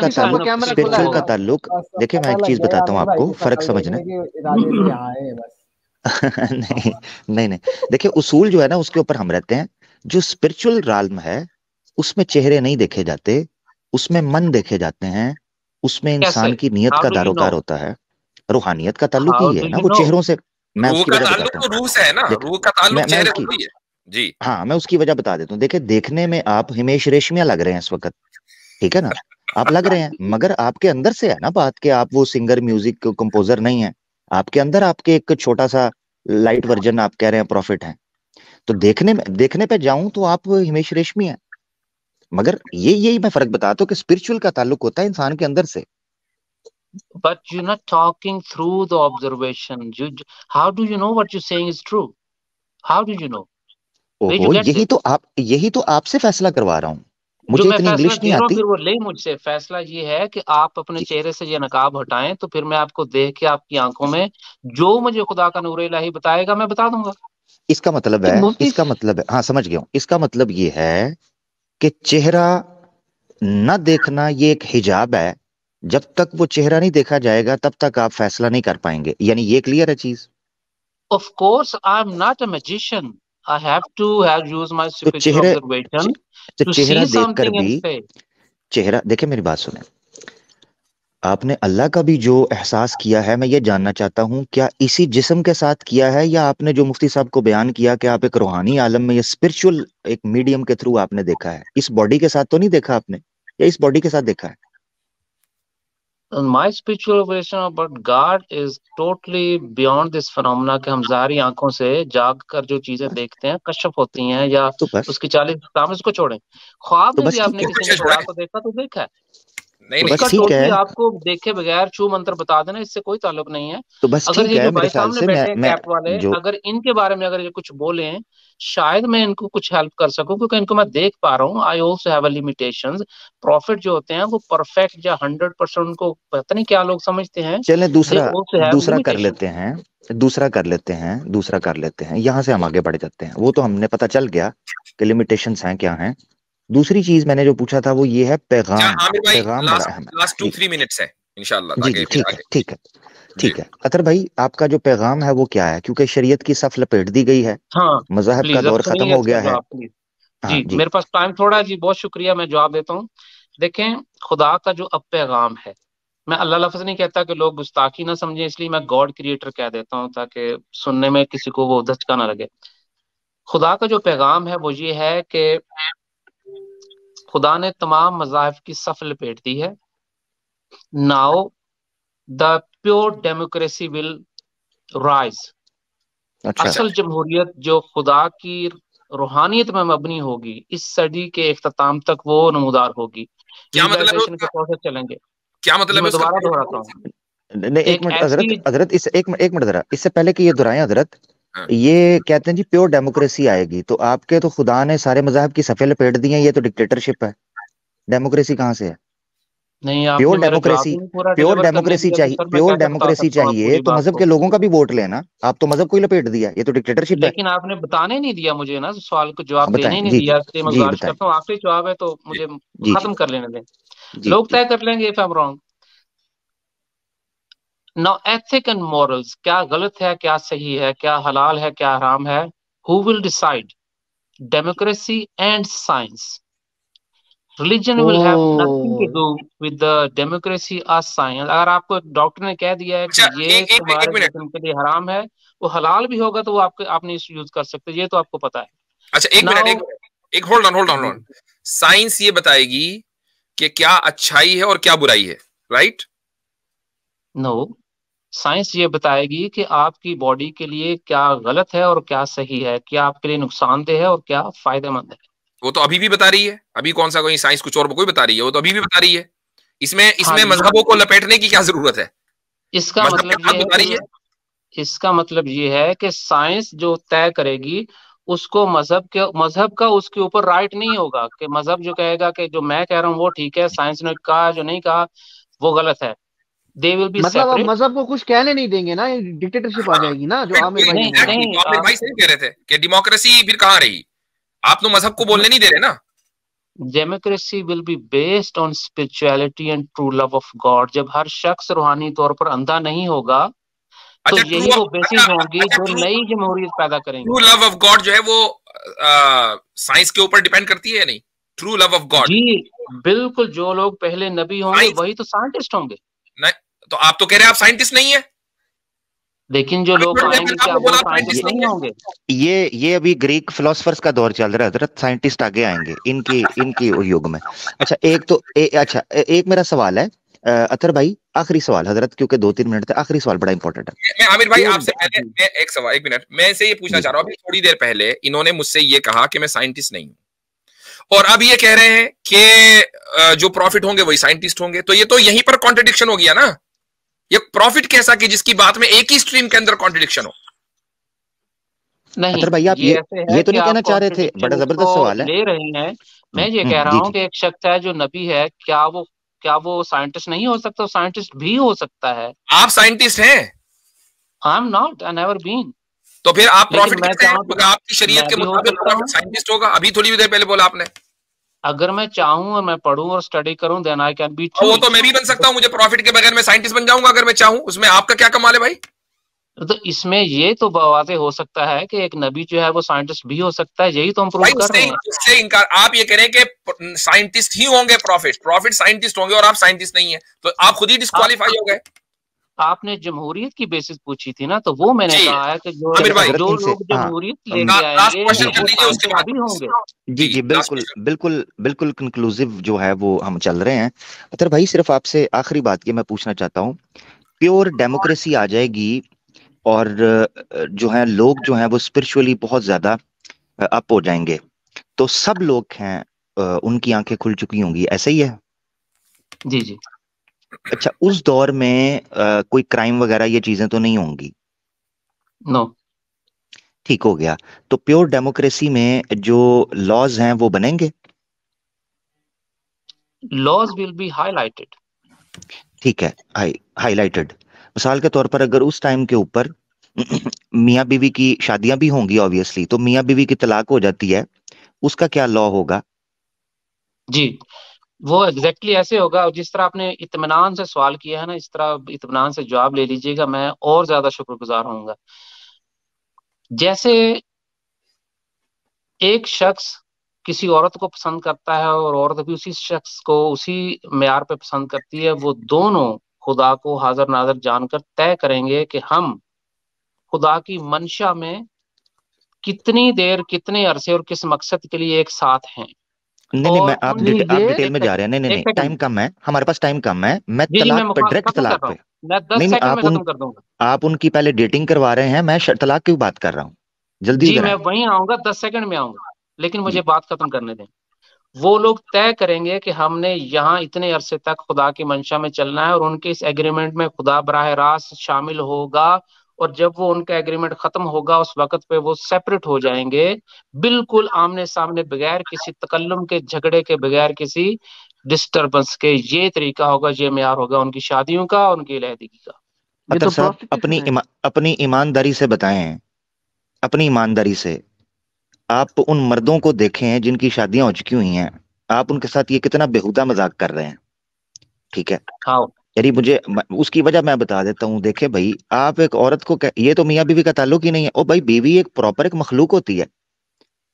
का ताल्लुक देखिए, मैं एक चीज बताता हूँ आपको, फर्क समझना। नहीं, देखिए उसूल जो है ना उसके ऊपर हम रहते हैं। जो स्पिरिचुअल राल्म है उसमें चेहरे नहीं देखे जाते, उसमें मन देखे जाते हैं, उसमें इंसान की नीयत का दारोकार होता है। रूहानियत का ताल्लुक ही है ना वो चेहरों से। मैं उसकी वजह बताता हूँ, रूह से है ना, रूह का ताल्लुक चेहरे से है जी। हाँ, मैं उसकी वजह बता देता हूँ। देखिए देखने में आप हिमेश रेशमिया लग रहे हैं इस वक्त, ठीक है ना, आप लग रहे हैं, मगर आपके अंदर से है ना बात कि आप वो सिंगर म्यूजिक कंपोजर नहीं है। आपके अंदर आपके एक छोटा सा लाइट वर्जन आप कह रहे हैं प्रॉफिट है, तो देखने पे जाऊं तो आप हिमेश रेशमी है। मगर यही मैं फर्क बताता हूँ कि स्पिरिचुअल का ताल्लुक होता है इंसान के अंदर से। But you're not talking through the observation. How do you know what you're saying is true? How do you know? ओहो, यही तो आपसे फैसला करवा रहा हूँ। मुझे इतनी इंग्लिश नहीं आती। फिर वो ले मुझसे फैसला ये है कि आप अपने चेहरे से ये नकाब हटाएं, तो फिर मैं आपको देख के आपकी आंखों में जो मुझे खुदा का नूर इलाही बताएगा मैं बता दूंगा। इसका मतलब है, हाँ समझ गया हूँ, इसका मतलब ये है कि चेहरा न देखना ये एक हिजाब है। जब तक वो चेहरा नहीं देखा जाएगा तब तक आप फैसला नहीं कर पाएंगे, यानी ये क्लियर है चीज? Of course, I'm not a magician. I have to use my spiritual observation to see something and say. चेहरा देखिए, मेरी बात सुने, आपने अल्लाह का भी जो एहसास किया है, मैं ये जानना चाहता हूँ क्या इसी जिस्म के साथ किया है, या आपने जो मुफ्ती साहब को बयान किया कि आप एक रूहानी आलम में या स्पिरिचुअल एक मीडियम के थ्रू आपने देखा है, इस बॉडी के साथ तो नहीं देखा आपने, या इस बॉडी के साथ देखा है? My spiritual observation about God is totally beyond this phenomena कि हम ज़ाहिरी आंखों से जाग कर जो चीजें देखते हैं कश्फ होती हैं, या तो उसकी 40 काम इसको छोड़ें। ख्वाब में भी आपने किसी ने खुदा को देखा तो देखा है, नहीं उसका टोटली आपको देखे बगैर छू मंत्र बता देना, इससे कोई ताल्लुक नहीं है। तो बस अगर ये है, जो भाई सामने बैठे हैं कैप वाले, अगर इनके बारे में अगर ये कुछ बोले शायद मैं इनको कुछ हेल्प कर सकूं, क्योंकि इनको मैं देख पा रहा हूँ। I also have limitations. Profit जो होते हैं वो परफेक्ट या 100% उनको पता नहीं क्या लोग समझते हैं। चलें दूसरा कर लेते हैं, यहाँ से हम आगे बढ़ जाते हैं। वो तो हमने पता चल गया कि लिमिटेशंस हैं क्या हैं। दूसरी चीज मैंने जो पूछा था वो ये है पैगाम बड़ा अहम है। लास्ट 2-3 मिनट्स है इंशाल्लाह। जी ठीक है अतर भाई, आपका जो पैगाम है वो क्या है? क्योंकि शरीयत की सफ लपेट दी गई है, मज़हब का दौर खत्म हो गया है। जी मेरे पास टाइम थोड़ा जी, बहुत शुक्रिया, मैं जवाब देता हूँ। देखें, खुदा का जो अब पैगाम है मैं अल्लाह लफ्ज नहीं कहता कि लोग गुस्ताखी ना समझें, इसलिए मैं गॉड क्रिएटर कह देता हूँ ताकि सुनने में किसी को वो धचका ना लगे। खुदा का जो पैगाम है वो ये है कि खुदा ने तमाम मज़ाहिब की सफ लपेट दी है। Now the pure democracy will rise. अच्छा असल जमहूरियत जो खुदा की रूहानियत में मबनी होगी, इस सदी के इख्तिताम तक वो नमूदार होगी। क्या मतलब है लीगलाइजेशन के उसका? प्रोसेस चलेंगे। क्या मतलब है मैं उसका? दोबारा दोहराता हूँ। नहीं, एक एक मिनट हजरत, ऐसी हजरत इस एक मिनट जरा, इससे पहले कि ये दोहराएं हजरत, हाँ। ये कहते हैं जी प्योर डेमोक्रेसी आएगी, तो आपके तो खुदा ने सारे मजाहब की सफे लपेट दी हैं, ये तो डिक्टेटरशिप है, डेमोक्रेसी कहाँ से है? नहीं, आपने प्योर मेरा जवाब डेमोक्रेसी, ही नहीं पूरा प्योर डिलीवर करने डेमोक्रेसी दिया तो चाहिए, सर मैं प्योर कैसे बता डेमोक्रेसी सकता हूँ आप चाहिए पूरी तो बात मजहब को। के लोगों का भी वोट लेना, आप तो मजहब को ही लपेट दिया, ये तो डिक्टेटरशिप है। लेकिन आपने बताने नहीं दिया मुझे ना, सवाल को जवाब हाँ देने बताएं, ही नहीं जी जी दिया, इसलिए मैं जी गुजारिश बताएं, करता हूँ आखिरी जवाब है तो जी मुझे जी जी खत्म कर लेने दें। जी लोग जी। तय कर लेंगे if I am wrong. Now ethic and morals, क्या गलत है क्या सही है, क्या हलाल है क्या हराम है, who will decide? Democracy and science. Religion will have nothing to uh do with the democracy और साइंस। अगर आपको डॉक्टर ने कह दिया है अच्छा, कि ये एक एक तुम्हारे मिनट। जिस्म के लिए हराम है, वो हलाल भी होगा तो वो आपके आपने इस यूज कर सकते, ये तो आपको पता है। अच्छा, एक मिनट, नाउ एक hold on, hold on, hold on. Science ये बताएगी कि क्या अच्छाई है और क्या बुराई है, राइट? नो, साइंस ये बताएगी कि आपकी बॉडी के लिए क्या गलत है और क्या सही है, क्या आपके लिए नुकसानदेह है और क्या फायदेमंद है। वो तो अभी भी बता रही है, अभी कौन सा कोई साइंस कुछ और कोई बता रही है, वो तो अभी भी बता रही है। इसमें हाँ, इसमें मजहबों को लपेटने की क्या जरूरत है? इसका मजहब के मतलब साथ ये है बता रही है। कि इसका मतलब ये है कि साइंस जो तय करेगी उसको मजहब का उसके ऊपर राइट नहीं होगा कि मजहब जो कहेगा कि जो मैं कह रहा हूँ वो ठीक है, साइंस ने कहा जो नहीं कहा वो गलत है। दे विल बी मतलब अब सेपरेट। मजहब को कुछ कहने नहीं देंगे ना, डिक्टेटरशिप आ हाँ, जाएगी ना, जो आमिर भाई ने नहीं बोला। एग्जैक्टली, नहीं, तो आमिर भाई सही कह रहे थे कि डेमोक्रेसी फिर कहाँ रही? आप तो मजहब को बोलने नहीं दे रहे ना। Democracy will be based on spirituality and true love of God. जब हर शख्स रूहानी तौर पर अंधा नहीं होगा तो अच्छा, यही वो बेसिस होंगी अच्छा, जो नई जमहूरियत पैदा करेंगी। ट्रू लव ऑफ गॉड जो है वो साइंस के ऊपर डिपेंड करती है या नहीं? True love of God. जी बिल्कुल, जो लोग पहले नबी होंगे साइंस वही तो साइंटिस्ट होंगे। नहीं, तो आप तो कह रहे हैं आप साइंटिस्ट नहीं है। लेकिन जो अभी लोग थोड़ी देर आएंगे पहले क्या आपने वो बोला आप साइंटिस्ट साइंटिस्ट नहीं नहीं है। होंगे? ये अभी ग्रीक फिलोसफर्स का दौर चल रहा है हजरत, साइंटिस्ट आगे आएंगे इनकी इनकी युग में। अच्छा एक तो अच्छा एक मेरा सवाल है, अतर भाई आखिरी सवाल हजरत, क्योंकि 2-3 मिनट थे, आखिरी सवाल बड़ा इंपॉर्टेंट है। मैं आमिर भाई प्योर आपसे पहले मैं एक सवाल, एक मिनट, मैं से ये पूछना जी चाह रहा हूँ। अभी थोड़ी देर पहले इन्होंने मुझसे ये कहा कि मैं साइंटिस्ट नहीं हूं, और अब ये कह रहे हैं कि जो प्रॉफिट होंगे वही साइंटिस्ट होंगे, तो ये तो यहीं पर कॉन्ट्रडिक्शन हो गया ना। ये प्रॉफिट कैसा कि जिसकी बात में एक ही स्ट्रीम के अंदर कॉन्ट्रडिक्शन हो? नहीं, अतर भाई आप ये ऐसे है ये तो कि नहीं आप कहना चाह रहे थे, कॉन्ट्रडिक्शन बड़ा इसको जबरदस्त सवाल है। ले रहे हैं। मैं ये कह रहा जी हूँ जी। कि एक शख्स है जो नबी है, क्या वो साइंटिस्ट नहीं हो सकता? साइंटिस्ट भी हो सकता है। आप साइंटिस्ट हैं I am not, I never been. तो फिर आप लेकिन प्रॉफिट मैं कैसे हैं? चाहूँ तो क्योंकि आपकी शरीयत मैं के भी हो मुताबिक सकता प्रॉफिट हूँ। साइंटिस्ट होगा। अभी थोड़ी देर पहले बोला आपने। अगर मैं चाहूँ और मैं पढ़ूँ और स्टडी करूँ देन आई कैन बी और ट्रू। वो तो मैं भी बन सकता हूँ, मुझे प्रॉफिट के बगैर मैं साइंटिस्ट बन जाऊंगा अगर मैं चाहूँ। उसमें आपका क्या कमाल है भाई? तो इसमें ये तो वाज़ेह हो सकता है कि एक नबी जो है वो साइंटिस्ट भी हो सकता है, यही तो हम प्रूव भाई कर रहे हैं। उससे इनकार, आप ये कह रहे हैं कि साइंटिस्ट ही होंगे, प्रॉफिट साइंटिस्ट होंगे, और आप साइंटिस्ट नहीं है, तो आप खुद ही आप डिस्क्वालीफाई हो गए। आपने जमहूरियत की बेसिस पूछी थी ना, तो वो मैंने जी कहा है कि आमिर भाई, हजरत जो इनसे लोग हाँ जमहूरियत लेके लास्ट आएंगे जी क्वेश्चन कर वो लीजिए, उसके साइंटिस्ट बाद भी होंगे। जी जी लास्ट बिल्कुल क्वेश्चन। बिल्कुल बिल्कुल कंक्लूसिव जो है वो हम चल रहे हैं। अतर भाई सिर्फ आपसे आखिरी बात ये मैं पूछना चाहता हूँ, प्योर डेमोक्रेसी आ जाएगी और जो है लोग जो हैं वो स्पिरिचुअली बहुत ज्यादा अप हो जाएंगे, तो सब लोग हैं उनकी आंखें खुल चुकी होंगी, ऐसा ही है? जी जी। अच्छा उस दौर में कोई क्राइम वगैरह ये चीजें तो नहीं होंगी? नो, ठीक हो गया। तो प्योर डेमोक्रेसी में जो लॉज हैं वो बनेंगे? Laws will be highlighted. ठीक है, हाईलाइटेड। मिसाल के तौर पर अगर उस टाइम के ऊपर मियाँ बीवी की शादियां भी होंगी ऑब्वियसली, तो मियाँ बीवी की तलाक हो जाती है, उसका क्या लॉ होगा? जी, वो एग्जैक्टली ऐसे होगा। और जिस तरह आपने इत्मीनान से सवाल किया है ना, इस तरह इत्मीनान से जवाब ले लीजिएगा, मैं और ज्यादा शुक्रगुजार होऊंगा। जैसे एक शख्स किसी औरत को पसंद करता है और औरत भी उसी शख्स को उसी मेयार पे पसंद करती है, वो दोनों खुदा को हाजिर नाजिर जानकर तय करेंगे कि हम खुदा की मंशा में कितनी देर, कितने अरसे और किस मकसद के लिए एक साथ हैं। नहीं और आप डिटेल में जा रहे हैं। नहीं टाइम कम है, हमारे पास टाइम कम है। मैं तलाक पे, डायरेक्ट तलाक पे, मैं 10 सेकंड में खत्म कर दूंगा। आप उनकी पहले डेटिंग करवा रहे हैं, मैं तलाक की बात कर रहा हूँ। जल्दी जी मैं वहीं आऊंगा, 10 सेकंड में आऊंगा, लेकिन मुझे बात खत्म करने दें। वो लोग तय करेंगे कि हमने यहाँ इतने अरसे तक खुदा की मंशा में चलना है, और उनके इस एग्रीमेंट में खुदा बराह रास्त शामिल होगा। और जब वो उनका एग्रीमेंट खत्म होगा, उस वक्त पे वो सेपरेट हो जाएंगे, बिल्कुल आमने सामने, बगैर किसी तकल्लुम के, झगड़े के, बगैर किसी डिस्टर्बेंस के। ये तरीका होगा, ये मेयार होगा उनकी शादियों का, उनकी अलहदगी का। अतर साहब अपनी ईमानदारी से बताएं, अपनी ईमानदारी से आप उन मर्दों को देखें जिनकी शादियां हो चुकी हुई हैं, आप उनके साथ ये कितना बेहुदा मजाक कर रहे हैं। ठीक है, हाँ, यानी मुझे उसकी वजह मैं बता देता हूँ। देखे भाई, आप एक औरत को ये तो मियाँ बीवी का ताल्लुक ही नहीं है। ओ भाई, बीवी एक प्रॉपर एक मखलूक होती है।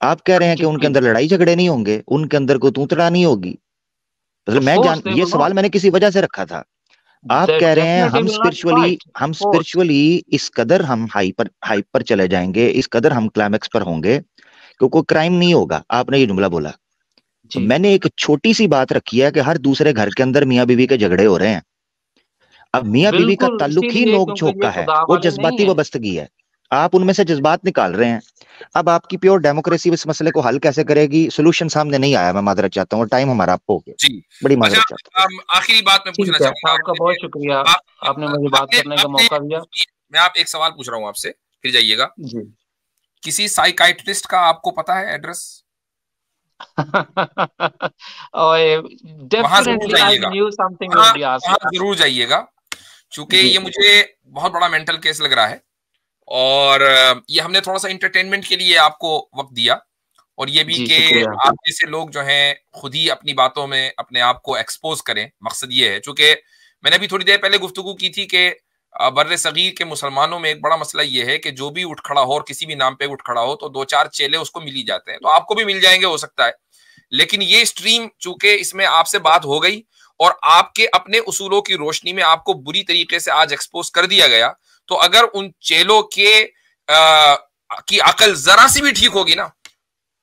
आप कह रहे हैं कि उनके अंदर लड़ाई झगड़े नहीं होंगे, उनके अंदर कोई तूतड़ा नहीं होगी। मतलब ये सवाल मैंने किसी वजह से रखा था। आप कह रहे हैं हम स्पिरिचुअली इस कदर हम हाइपर चले जाएंगे, इस कदर हम क्लाइमेक्स पर होंगे कि कोई क्राइम नहीं होगा। आपने ये जुमला बोला, तो मैंने एक छोटी सी बात रखी है कि हर दूसरे घर के अंदर मियाँ बीवी के झगड़े हो रहे हैं। अब मियाँ बीवी का ताल्लुक ही नोक झोंक का है, वो जज्बाती वाबस्तगी है। आप उनमें से जज्बात निकाल रहे हैं। अब आपकी प्योर डेमोक्रेसी इस मसले को हल कैसे करेगी? सोल्यूशन सामने नहीं आया। मैं माजरत चाहता हूँ, टाइम हमारा आप हो गया। बड़ी माजरत चाहता हूँ। आखिरी बात मैं पूछना चाहूंगा। आपका बहुत शुक्रिया, आपने मुझे बात करने का मौका दिया। मैं आप एक सवाल पूछ रहा हूँ आपसे, फिर जाइएगा। किसी साइकाइट्रिस्ट का आपको पता है एड्रेस? वहां जरूर जाइएगा, चूंकि ये मुझे बहुत बड़ा मेंटल केस लग रहा है, और ये हमने थोड़ा सा एंटरटेनमेंट के लिए आपको वक्त दिया, और ये भी कि आप जैसे लोग जो हैं खुद ही अपनी बातों में अपने आप को एक्सपोज करें। मकसद ये है, चूंकि मैंने अभी थोड़ी देर पहले गुफ्तगू की थी कि बर्रे सगीर के मुसलमानों में एक बड़ा मसला ये है कि जो भी उठ खड़ा हो और किसी भी नाम पे उठ खड़ा हो तो 2-4 चेले उसको मिल ही जाते हैं। तो आपको भी मिल जाएंगे हो सकता है, लेकिन ये स्ट्रीम चूंकि इसमें आपसे बात हो गई और आपके अपने उसूलों की रोशनी में आपको बुरी तरीके से आज एक्सपोज कर दिया गया, तो अगर उन चेलों के की अकल जरा सी भी ठीक होगी ना,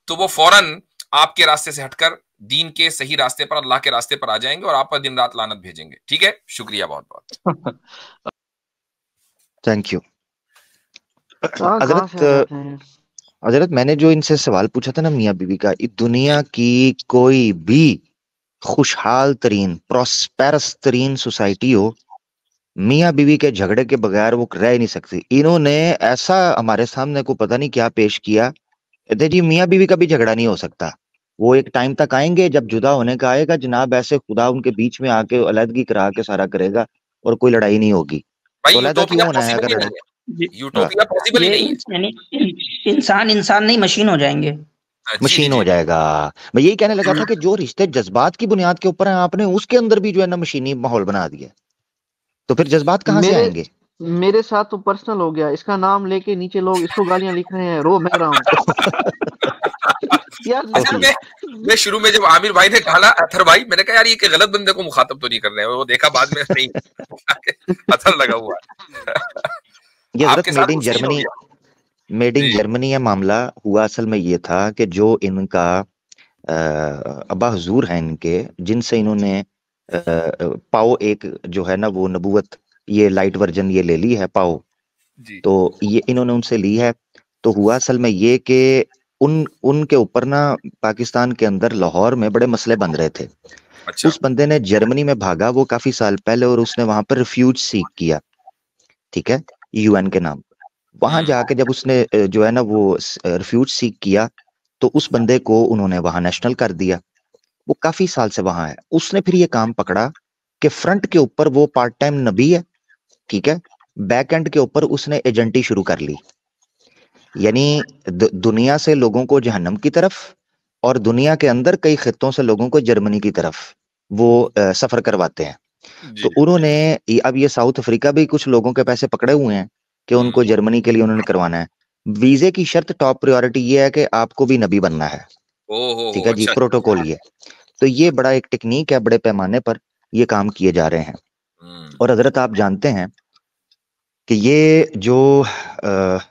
तो वो फौरन आपके रास्ते से हटकर दीन के सही रास्ते पर, अल्लाह के रास्ते पर आ जाएंगे और आप पर दिन रात लानत भेजेंगे। ठीक है, शुक्रिया बहुत बहुत। Thank you. हजरत मैंने जो इनसे सवाल पूछा था ना मियाँ बीवी का, दुनिया की कोई भी खुशहाल तरीन, प्रॉस्पेरस तरीन सोसाइटी हो, मियाँ बीवी के झगड़े के बगैर वो रह नहीं सकती। इन्होंने ऐसा हमारे सामने को पता नहीं क्या पेश किया। कहते जी मियाँ बीवी का भी झगड़ा नहीं हो सकता, वो एक टाइम तक आएंगे जब जुदा होने का आएगा जनाब, ऐसे खुदा उनके बीच में आके अलहदगी करा के सारा करेगा और कोई लड़ाई नहीं होगी। तो अलहदा क्यों होना है? अगर यूटोपिया पॉसिबल ही नहीं है, यानी इंसान नहीं मशीन हो जाएंगे, मशीन हो जाएगा। मैं यही कहने लगा था कि जो रिश्ते जज्बात की बुनियाद के ऊपर हैं, आपने उसके अंदर भी जो है ना मशीनी माहौल बना दिया, तो फिर जज्बात कहाँ से आएंगे? मेरे साथ तो पर्सनल हो गया, इसका नाम लेके नीचे लोग इसको गालियां लिख रहे हैं, रो मैं रहा हूँ। यार मैं शुरू में जब आमिर भाई ने कहा अथर भाई, मैंने कहा यार ये कि गलत बंदे को मुखातब तो नहीं कर रहे हैं, वो देखा बाद में नहीं अथर लगा हुआ ये मेड इन जर्मनी है मामला हुआ। असल में ये था कि जो इनका अब्बा हुजूर है इनके, जिनसे इन्होंने पाओ एक जो है ना वो नबूवत, ये लाइट वर्जन ये ले ली है पाओ, तो ये इन्होंने उनसे ली है। तो हुआ असल में ये कि उनके ऊपर ना पाकिस्तान के अंदर लाहौर में बड़े मसले बन रहे थे। अच्छा। उस बंदे ने जर्मनी में भागा, वो काफी साल पहले, और उसने वहां पर रिफ्यूज सीख किया, ठीक है, यूएन के नाम। वहां जाके जब उसने जो है ना वो रिफ्यूज सीख किया, तो उस बंदे को उन्होंने वहां नेशनल कर दिया। वो काफी साल से वहां है। उसने फिर ये काम पकड़ा कि फ्रंट के ऊपर वो पार्ट टाइम नबी है, ठीक है, बैक एंड के ऊपर उसने एजेंटी शुरू कर ली, यानी दुनिया से लोगों को जहन्नम की तरफ और दुनिया के अंदर कई खित्तों से लोगों को जर्मनी की तरफ वो सफर करवाते हैं। तो उन्होंने अब ये साउथ अफ्रीका भी कुछ लोगों के पैसे पकड़े हुए हैं कि उनको जर्मनी के लिए उन्होंने करवाना है। वीजे की शर्त टॉप प्रायोरिटी ये है कि आपको भी नबी बनना है, ठीक है जी, प्रोटोकॉल ये। तो ये बड़ा एक टेक्निक है, बड़े पैमाने पर ये काम किए जा रहे हैं। और हजरत आप जानते हैं कि ये जो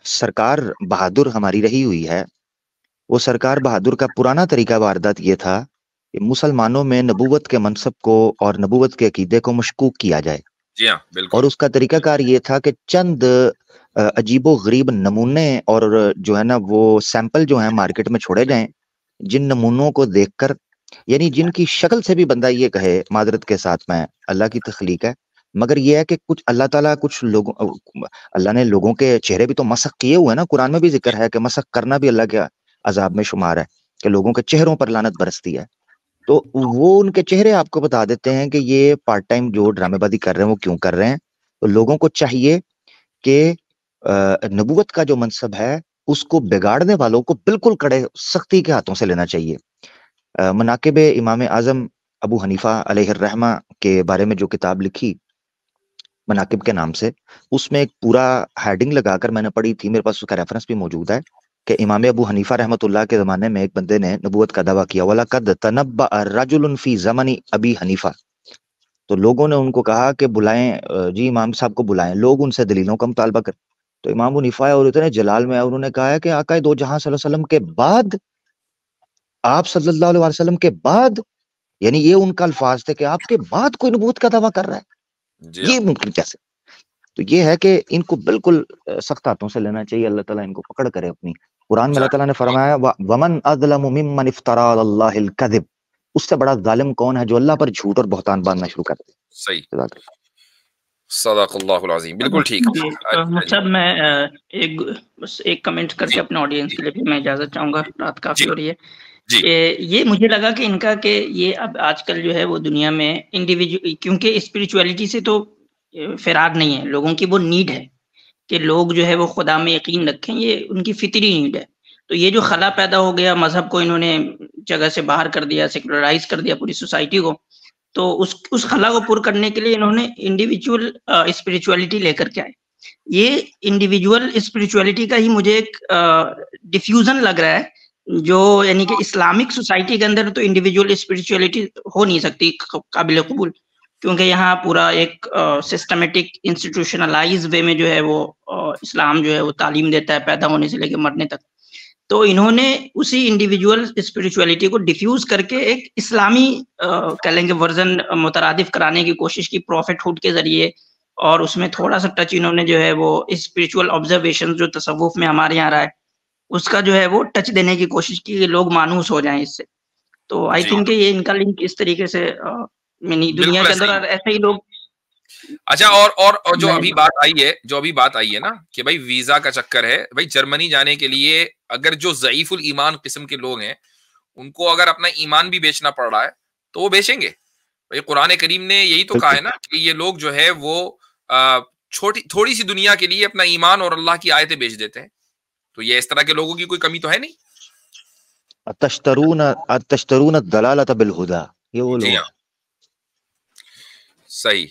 सरकार बहादुर हमारी रही हुई है, वो सरकार बहादुर का पुराना तरीका वारदात ये था कि मुसलमानों में नबूवत के मनसब को और नबूवत के अकीदे को मशकूक किया जाए। जी हाँ, बिल्कुल। और उसका तरीकाकार ये था कि चंद अजीबो गरीब नमूने और जो है ना वो सैंपल जो है मार्केट में छोड़े जाएं, जिन नमूनों को देखकर, यानी जिनकी शक्ल से भी बंदा ये कहे मादरत के साथ में अल्लाह की तख्लीक है, मगर ये है कि कुछ अल्लाह ताला कुछ लोगों, अल्लाह ने लोगों के चेहरे भी तो मसक किए हुए हैं ना। कुरान में भी जिक्र है कि मसक करना भी अल्लाह के अजाब में शुमार है, कि लोगों के चेहरों पर लानत बरसती है। तो वो उनके चेहरे आपको बता देते हैं कि ये पार्ट टाइम जो ड्रामेबाजी कर रहे हैं वो क्यों कर रहे हैं। तो लोगों को चाहिए कि नबूवत का जो मनसब है उसको बिगाड़ने वालों को बिल्कुल कड़े सख्ती के हाथों से लेना चाहिए। मनाकिब इमाम आजम अबू हनीफा अलैहिर्रहमा के बारे में जो किताब लिखी मनाकिब के नाम से, उसमें एक पूरा हेडिंग लगाकर मैंने पढ़ी थी, मेरे पास उसका रेफरेंस भी मौजूद है, कि इमाम अबू हनीफा रहमतुल्लाह के ज़माने में एक बंदे ने नबूवत का दावा किया, वलक़द तनब्बअ रजुलुन फी ज़मनी अबी हनीफा। तो लोगों ने उनको कहा कि बुलाएं जी, इमाम साहब को बुलाएं। लोग उनसे दलीलों का मुतालबा कर, तो इमाम अबू हनीफा और इतने जलाल में उन्होंने कहा है कि आका दो जहां सल्लल्लाहु अलैहि वसल्लम के बाद, आप सल्लल्लाहु अलैहि वसल्लम के बाद, यानी ये उनका अल्फाज थे कि आपके बाद कोई नबूवत का दावा कर रहा है, ये मुमकिन कैसे। तो ये है कि इनको बिल्कुल सख्त हाथों से लेना चाहिए, अल्लाह ताला इनको पकड़ करे अपनी। कुरान में अल्लाह ताला ने फरमाया वमन अज़लमु मिम्मन इफ्तरा अलल्लाहिल कज़िब, उससे बड़ा जालिम कौन है जो अल्लाह पर झूठ और बहतान बांधना शुरू कर दे। सही, सदाकल्लाहुल अज़ीम, बिल्कुल ठीक। मतलब मैं बस एक कमेंट करके अपने ऑडियंस के लिए भी मैं इजाजत चाहूंगा, रात काफी हो रही है। ये मुझे लगा कि इनका कि ये अब आजकल जो है वो दुनिया में इंडिविजुअल, क्योंकि स्पिरिचुअलिटी से तो फिराग नहीं है, लोगों की वो नीड है कि लोग जो है वो खुदा में यकीन रखें, ये उनकी फितरी नीड है। तो ये जो खला पैदा हो गया, मजहब को इन्होंने जगह से बाहर कर दिया, सेकुलराइज कर दिया पूरी सोसाइटी को, तो उस खला को पूरा करने के लिए इन्होंने इंडिविजुअल स्पिरिचुअलिटी लेकर के आए। ये इंडिविजुअल स्पिरिचुअलिटी का ही मुझे एक डिफ्यूजन लग रहा है, जो यानी कि इस्लामिक सोसाइटी के अंदर तो इंडिविजुअल स्पिरिचुअलिटी हो नहीं सकती काबिल कबूल, क्योंकि यहाँ पूरा एक सिस्टमेटिक इंस्टीट्यूशनलाइज वे में जो है वो इस्लाम जो है वो तालीम देता है पैदा होने से लेकर मरने तक। तो इन्होंने उसी इंडिविजुअल स्पिरिचुअलिटी को डिफ्यूज करके एक इस्लामी कह लेंगे वर्जन मुतरादिफ कराने की कोशिश की प्रॉफिटहुड के जरिए, और उसमें थोड़ा सा टच इन्होंने जो है वो स्पिरिचुअल ऑब्जर्वेशन जो तसव्वुफ में हमारे यहाँ रहा है उसका जो है वो टच देने की कोशिश की कि लोग मानूस हो जाएं इससे। तो आई थिंक ये इनका लिंक इस तरीके से दुनिया के अंदर ऐसे ही लोग। अच्छा, और जो अभी बात आई है ना कि भाई वीजा का चक्कर है, भाई जर्मनी जाने के लिए अगर जो ज़ईफुल ईमान किस्म के लोग हैं उनको अगर अपना ईमान भी बेचना पड़ रहा है तो वो बेचेंगे। भाई कुरान करीम ने यही तो कहा है ना कि ये लोग जो है वो थोड़ी सी दुनिया के लिए अपना ईमान और अल्लाह की आयतें बेच देते हैं। तो ये इस तरह के लोगों की कोई कमी तो है नहीं। तश्तरून दलालत बिल हुदा, ये वो लोग। सही।